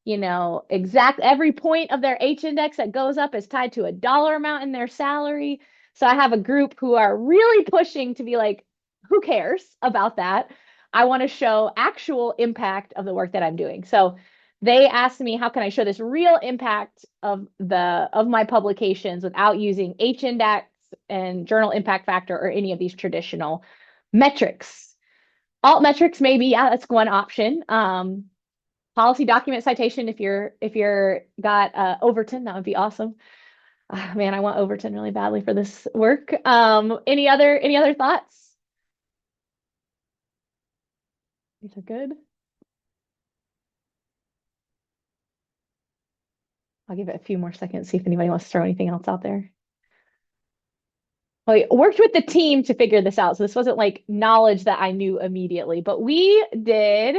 Exact every point of their H index that goes up is tied to a dollar amount in their salary. So I have a group who are really pushing to be like, who cares about that? I want to show actual impact of the work that I'm doing. So they asked me, how can I show this real impact of my publications without using H index and journal impact factor or any of these traditional metrics? Alt metrics, maybe, yeah, that's one option. Policy document citation, if you're got Overton, that would be awesome. Man, I want Overton really badly for this work. Any other thoughts? These are good. I'll give it a few more seconds, see if anybody wants to throw anything else out there. I worked with the team to figure this out. So this wasn't like knowledge that I knew immediately, but we did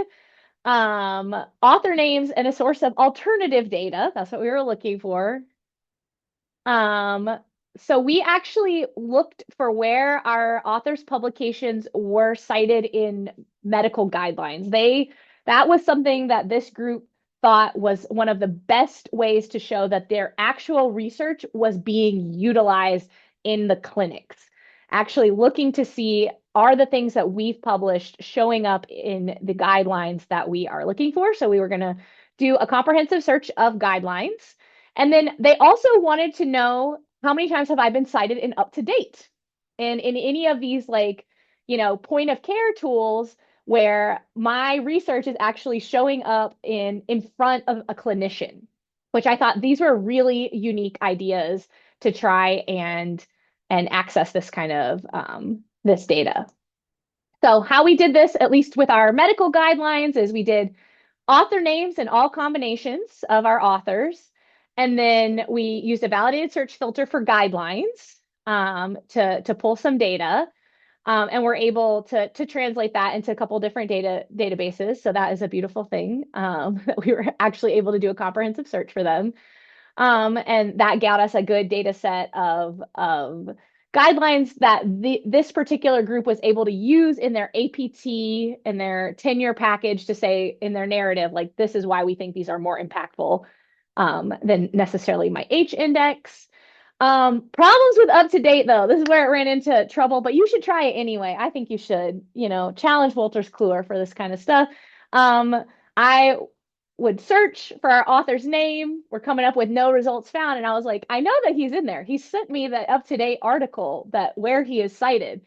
author names and a source of alternative data. That's what we were looking for. So we actually looked for where our authors' publications were cited in medical guidelines. That was something that this group thought was one of the best ways to show that their actual research was being utilized in the clinics. Actually looking to see, are the things that we've published showing up in the guidelines that we are looking for? So we were going to do a comprehensive search of guidelines. And then they also wanted to know, how many times have I been cited in UpToDate? And in any of these, like, point of care tools where my research is actually showing up in front of a clinician, which I thought these were really unique ideas to try and access this kind of this data. So how we did this, at least with our medical guidelines, is we did author names in all combinations of our authors. And then we used a validated search filter for guidelines to pull some data. And we're able to translate that into a couple different databases. So that is a beautiful thing that we were actually able to do a comprehensive search for them. And that got us a good data set of guidelines that this particular group was able to use in their APT and their tenure package to say in their narrative, like, this is why we think these are more impactful than necessarily my H index. Problems with UpToDate, though. This is where it ran into trouble, but you should try it anyway. I think you should, challenge Wolters Kluwer for this kind of stuff. I would search for our author's name. We're coming up with no results found. And I was like, I know that he's in there. He sent me the UpToDate article where he is cited.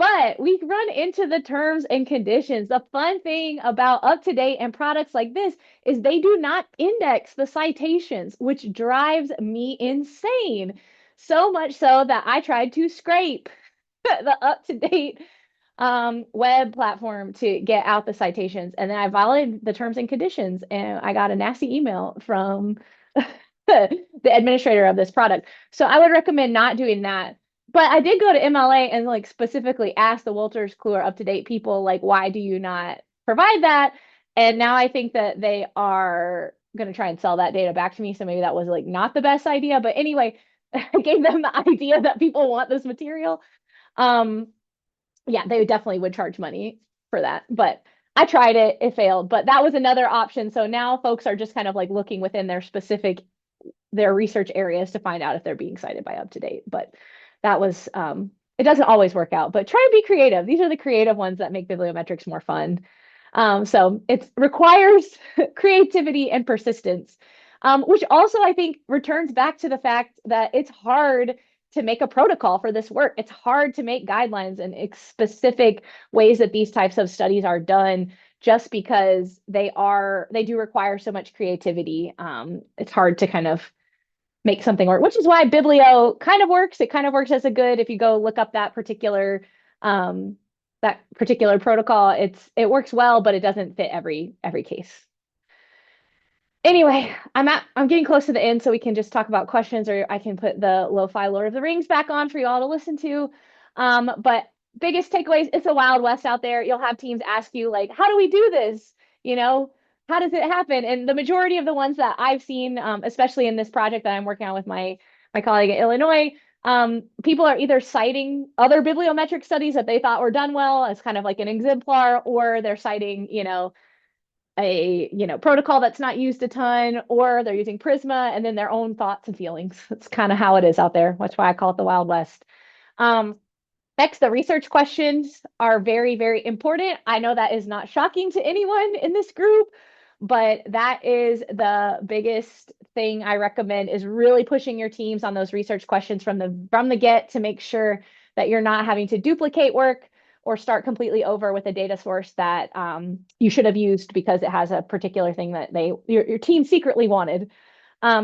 But we run into the terms and conditions. The fun thing about UpToDate and products like this is they do not index the citations, which drives me insane. So much so that I tried to scrape the UpToDate web platform to get out the citations. And then I violated the terms and conditions, and I got a nasty email from the administrator of this product. So I would recommend not doing that. But I did go to MLA and like specifically ask the Wolters Kluwer UpToDate people, like, why do you not provide that? And now I think that they are going to try and sell that data back to me. So maybe that was like not the best idea. But anyway, I gave them the idea that people want this material. Um, yeah, they definitely would charge money for that. But I tried it, it failed. But that was another option. So now folks are just kind of like looking within their research areas to find out if they're being cited by UpToDate. But that was it doesn't always work out, but try and be creative. These are the creative ones that make bibliometrics more fun. So it requires creativity and persistence, which also I think returns back to the fact that it's hard to make a protocol for this work. It's hard to make guidelines and specific ways that these types of studies are done just because they do require so much creativity. It's hard to kind of make something work, which is why Biblio kind of works. It kind of works as a good, if you go look up um, that particular protocol, it works well, but it doesn't fit every case. Anyway, I'm getting close to the end, so we can just talk about questions, or I can put the lo-fi Lord of the Rings back on for you all to listen to. But biggest takeaways, it's a wild west out there. You'll have teams ask you like, how do we do this? You know, how does it happen? And the majority of the ones that I've seen, especially in this project that I'm working on with my colleague at Illinois, people are either citing other bibliometric studies that they thought were done well as kind of like an exemplar, or they're citing, a protocol that's not used a ton, or they're using Prisma and then their own thoughts and feelings. That's kind of how it is out there. That's why I call it the Wild West. Um, Next, the research questions are very, very important. I know that is not shocking to anyone in this group, but that is the biggest thing I recommend, is really pushing your teams on those research questions from the get, to make sure that you're not having to duplicate work or start completely over with a data source that you should have used because it has a particular thing that your team secretly wanted.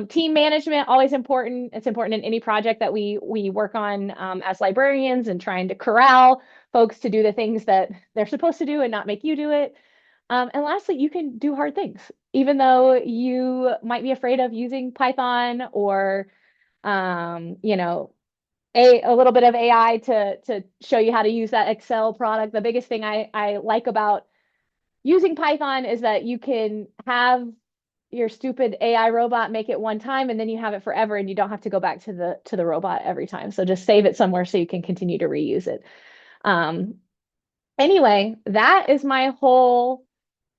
Team management, always important. It's important in any project that we work on as librarians, and trying to corral folks to do the things that they're supposed to do and not make you do it. And lastly, you can do hard things, even though you might be afraid of using Python or, a little bit of AI to show you how to use that Excel product. The biggest thing I like about using Python is that you can have your stupid AI robot make it one time, and then you have it forever, and you don't have to go back to the robot every time. So just save it somewhere so you can continue to reuse it. Um, anyway, that is my whole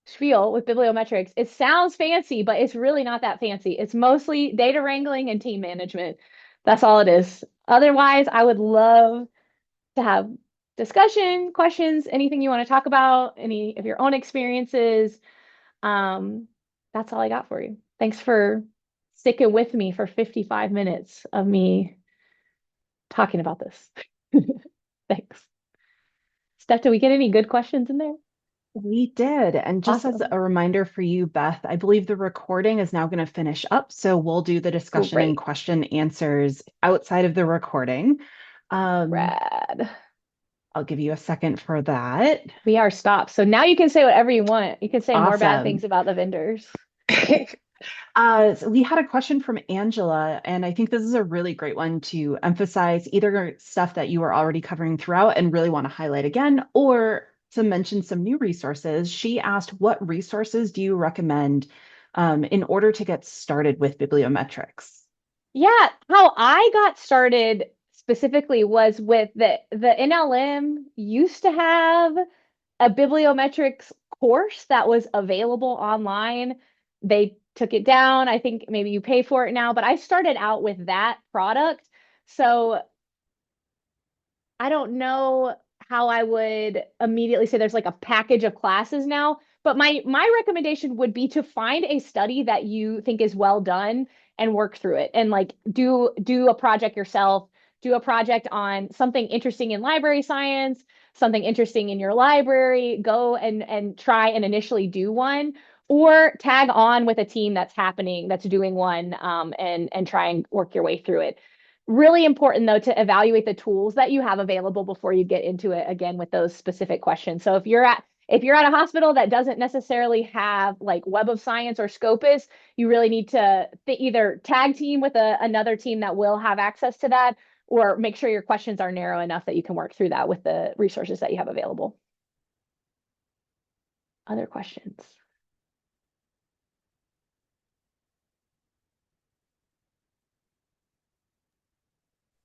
spiel with bibliometrics. It sounds fancy, but it's really not that fancy. It's mostly data wrangling and team management. That's all it is. Otherwise, I would love to have discussion, questions, anything you want to talk about, any of your own experiences. Um, that's all I got for you. Thanks for sticking with me for 55 minutes of me talking about this. Thanks. Steph, did we get any good questions in there? We did. And just as Awesome. a reminder for you, Beth, I believe the recording is now going to finish up. So we'll do the discussion and Great. question answers outside of the recording. Um, Rad. I'll give you a second for that. We are stopped. So now you can say whatever you want. You can say more bad things Awesome. about the vendors. So we had a question from Angela, and I think this is a really great one to emphasize either stuff that you were already covering throughout and really want to highlight again, or to mention some new resources. She asked, what resources do you recommend in order to get started with bibliometrics? Yeah, how I got started specifically was with the NLM used to have a bibliometrics course that was available online. They took it down. I think maybe you pay for it now, but I started out with that product. So I don't know how I would immediately say there's like a package of classes now, but my recommendation would be to find a study that you think is well done and work through it, and like do a project yourself do a project on something interesting in library science, something interesting in your library, go and try and initially do one, or tag on with a team that's doing one, and try and work your way through it. Really important though to evaluate the tools that you have available before you get into it again with those specific questions. So if you're at a hospital that doesn't necessarily have like Web of Science or Scopus, you really need to either tag team with another team that will have access to that, or make sure your questions are narrow enough that you can work through that with the resources that you have available. Other questions?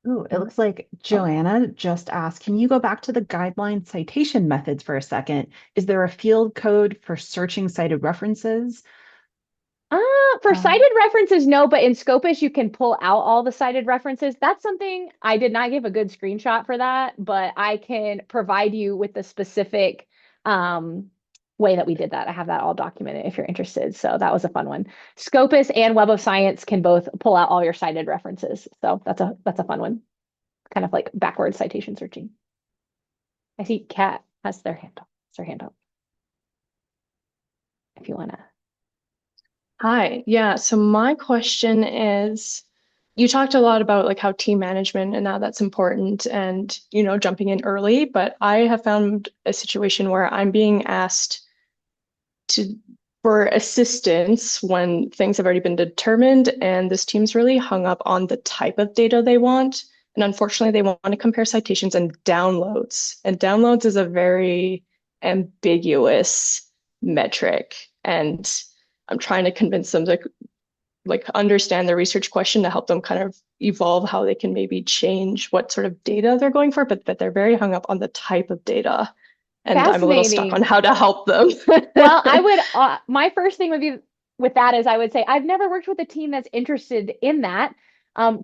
Ooh, it Mm. looks like Oh, Joanna just asked, can you go back to the guideline citation methods for a second? Is there a field code for searching cited references? Uh, for Uh, cited references, no, but in Scopus, you can pull out all the cited references. That's something I did not give a good screenshot for that, but I can provide you with the specific way that we did that. I have that all documented if you're interested. So that was a fun one. Scopus and Web of Science can both pull out all your cited references. So that's a fun one. Kind of like backward citation searching. I see Kat has their hand up if you wanna. Hi. Yeah. So my question is, you talked a lot about like how team management and how that's important and, jumping in early, but I have found a situation where I'm being asked to for assistance when things have already been determined and this team's really hung up on the type of data they want. And unfortunately, they want to compare citations and downloads. And downloads is a very ambiguous metric. And I'm trying to convince them to like understand the research question to help them kind of evolve how they can maybe change what sort of data they're going for, but they're very hung up on the type of data. And I'm a little stuck on Fascinating. how to help them. Well, I would, my first thing would be with that is I would say I've never worked with a team that's interested in that.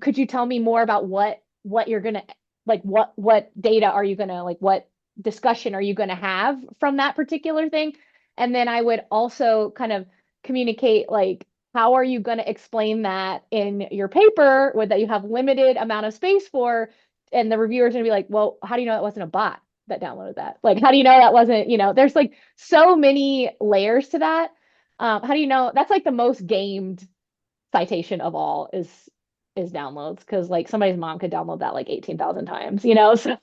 Could you tell me more about what you're gonna like what data are you gonna like what discussion are you gonna have from that particular thing? And then I would also kind of communicate like how are you gonna explain that in your paper with that you have limited amount of space for, and the reviewer's gonna be like, well, how do you know it wasn't a bot that downloaded that? Like, how do you know that wasn't, there's like so many layers to that. How do you know that's like the most gamed citation of all is downloads because like somebody's mom could download that like 18,000 times, so Yeah,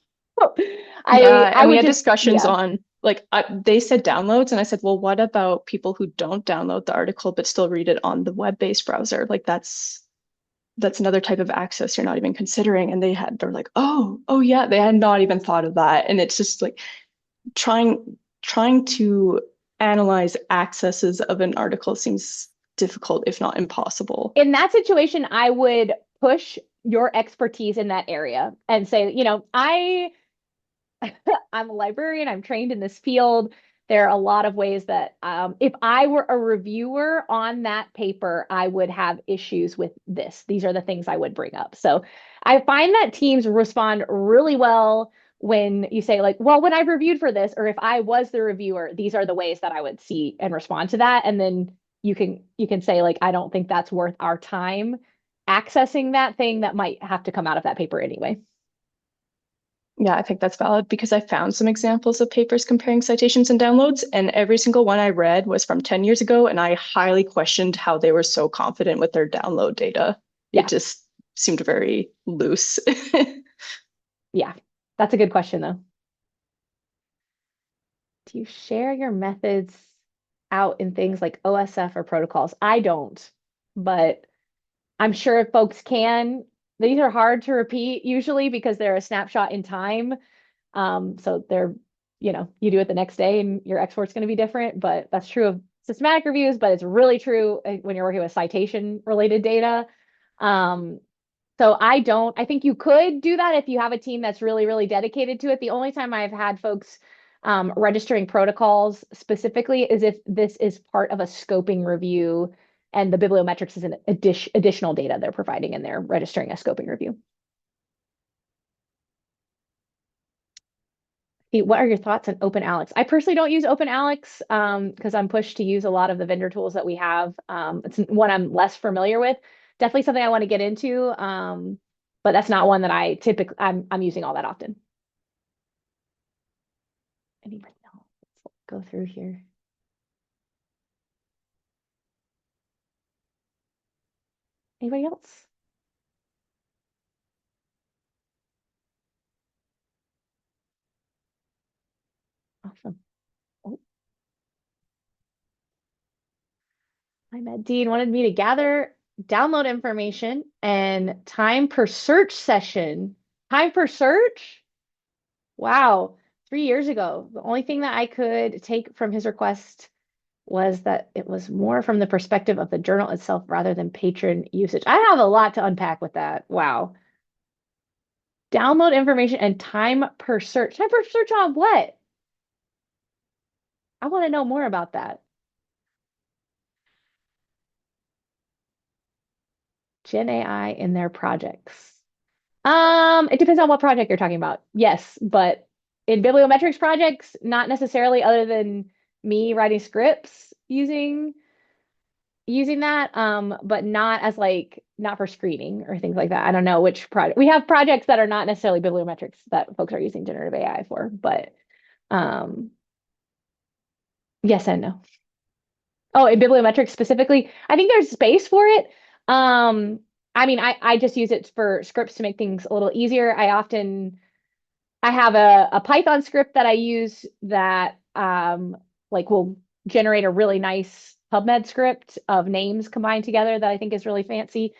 I and we would had just discussions yeah. on like they said downloads, and I said, well, what about people who don't download the article but still read it on the web-based browser? Like that's another type of access you're not even considering. And they're like, oh yeah, they had not even thought of that. And it's just like trying to analyze accesses of an article seems difficult, if not impossible. In that situation, I would push your expertise in that area and say, I'm a librarian, I'm trained in this field. There are a lot of ways that if I were a reviewer on that paper, I would have issues with this. These are the things I would bring up. So I find that teams respond really well when you say, like, well, when I've reviewed for this, or if I was the reviewer, these are the ways that I would see and respond to that. And then you can say, like, I don't think that's worth our time accessing that thing that might have to come out of that paper anyway. Yeah, I think that's valid because I found some examples of papers comparing citations and downloads, and every single one I read was from 10 years ago, and I highly questioned how they were so confident with their download data. It Yeah. just seemed very loose. Yeah. That's a good question though. Do you share your methods out in things like OSF or protocols? I don't, but I'm sure folks can. These are hard to repeat usually because they're a snapshot in time. So you do it the next day and your export's going to be different, but that's true of systematic reviews, but it's really true when you're working with citation related data. Um, so I think you could do that if you have a team that's really, really dedicated to it. The only time I've had folks registering protocols specifically is if this is part of a scoping review and the bibliometrics is an additional data they're providing and they're registering a scoping review. What are your thoughts on Open Alex? I personally don't use Open Alex because I'm pushed to use a lot of the vendor tools that we have. It's one I'm less familiar with. Definitely something I want to get into. but that's not one that I'm using all that often. Anybody else? Let's go through here. Anybody else? Awesome. Oh, I met Dean wanted me to gather, download information, and time per search session. Time per search? Wow. 3 years ago, the only thing that I could take from his request was that it was more from the perspective of the journal itself rather than patron usage. I have a lot to unpack with that. Wow. Download information and time per search. Time per search on what? I want to know more about that. Gen AI in their projects. It depends on what project you're talking about. Yes, but in bibliometrics projects, not necessarily other than me writing scripts using that, but not as like not for screening or things like that. I don't know which project. We have projects that are not necessarily bibliometrics that folks are using generative AI for, but um, yes and no. Oh, in bibliometrics specifically, I think there's space for it. Um, I mean, I just use it for scripts to make things a little easier. I have a Python script that I use that like will generate a really nice PubMed script of names combined together that I think is really fancy.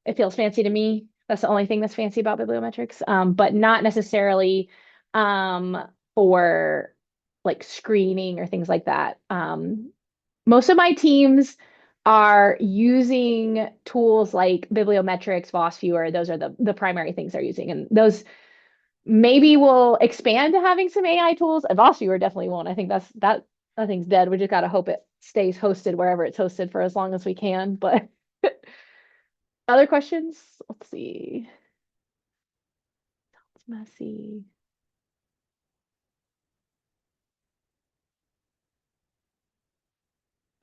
It feels fancy to me. That's the only thing that's fancy about bibliometrics, but not necessarily um, for like screening or things like that. Most of my teams are using tools like Bibliometrics, Voss Viewer. Those are the primary things they're using, and those maybe we'll expand to having some AI tools. Voss Viewer definitely won't. I think that thing's dead. We just gotta hope it stays hosted wherever it's hosted for as long as we can. But other questions? Let's see. It's messy.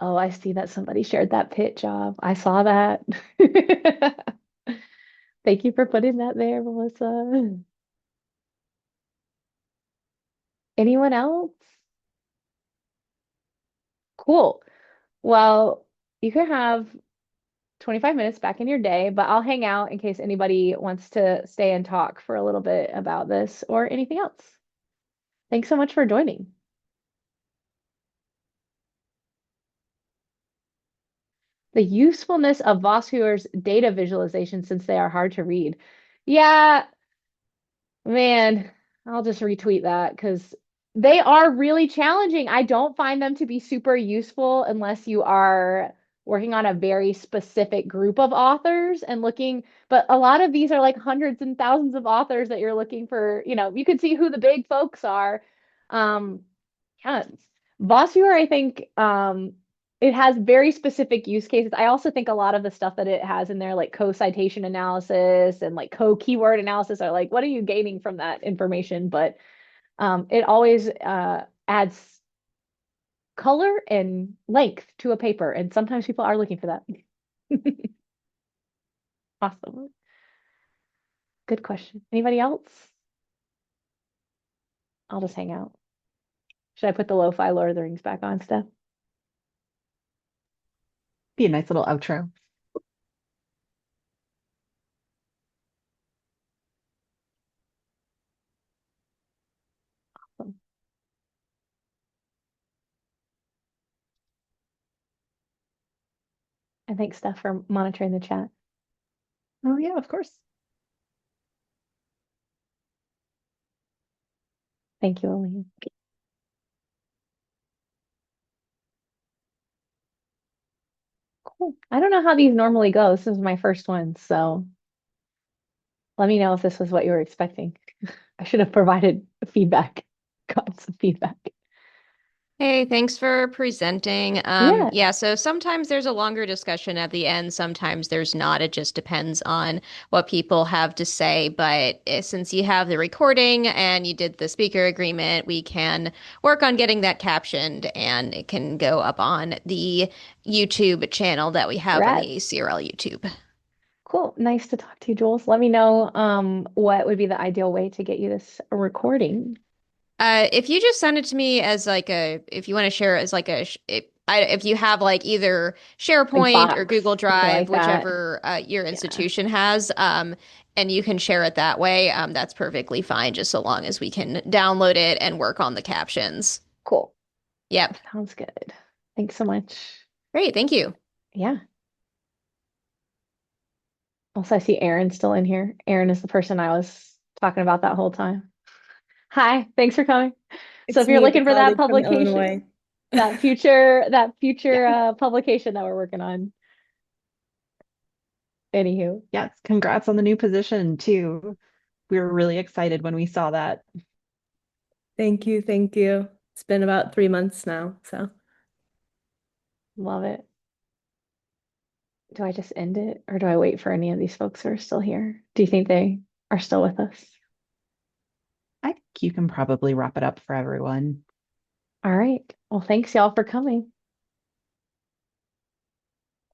Oh, I see that somebody shared that pit job. I saw that. Thank you for putting that there, Melissa. Anyone else? Cool. Well, you can have 25 minutes back in your day, but I'll hang out in case anybody wants to stay and talk for a little bit about this or anything else. Thanks so much for joining. The usefulness of Vosshuer's data visualization since they are hard to read. Yeah, man, I'll just retweet that because they are really challenging. I don't find them to be super useful unless you are working on a very specific group of authors and looking, but a lot of these are like hundreds and thousands of authors that you're looking for, you could see who the big folks are. Um, yeah, Vossviewer, I think, it has very specific use cases. I also think a lot of the stuff that it has in there, like co-citation analysis and like co-keyword analysis, are like, what are you gaining from that information? But it always adds color and length to a paper, and sometimes people are looking for that. Awesome. Good question. Anybody else? I'll just hang out. Should I put the lo-fi Lord of the Rings back on, Steph? Be a nice little outro. Awesome. And thanks, Steph, for monitoring the chat. Oh, yeah, of course. Thank you, Elaine. Cool. I don't know how these normally go. This is my first one, so let me know if this was what you were expecting. I should have provided feedback, got some feedback. Hey, thanks for presenting. Yeah, Yeah, so sometimes there's a longer discussion at the end, sometimes there's not. It just depends on what people have to say. But since you have the recording and you did the speaker agreement, we can work on getting that captioned and it can go up on the YouTube channel that we have on rad. the ACRL YouTube. Cool. Nice to talk to you, Jules. Let me know what would be the ideal way to get you this recording. If you just send it to me as like if you want to share it as like if you have like either Like SharePoint or Box, Google something Drive, like that. whichever your Yeah. institution has, and you can share it that way, that's perfectly fine, just so long as we can download it and work on the captions. Cool. Yep. Sounds good. Thanks so much. Great. Thank you. Yeah. Also, I see Aaron still in here. Aaron is the person I was talking about that whole time. Hi, thanks for coming. So It's if you're me, the looking for that colleague from publication, Illinois. that future Yeah. publication that we're working on. Anywho, Yes, congrats on the new position too. We were really excited when we saw that. Thank you, thank you. It's been about 3 months now, so. love it. Do I just end it or do I wait for any of these folks who are still here? Do you think they are still with us? I think you can probably wrap it up for everyone. All right. Well, thanks y'all for coming.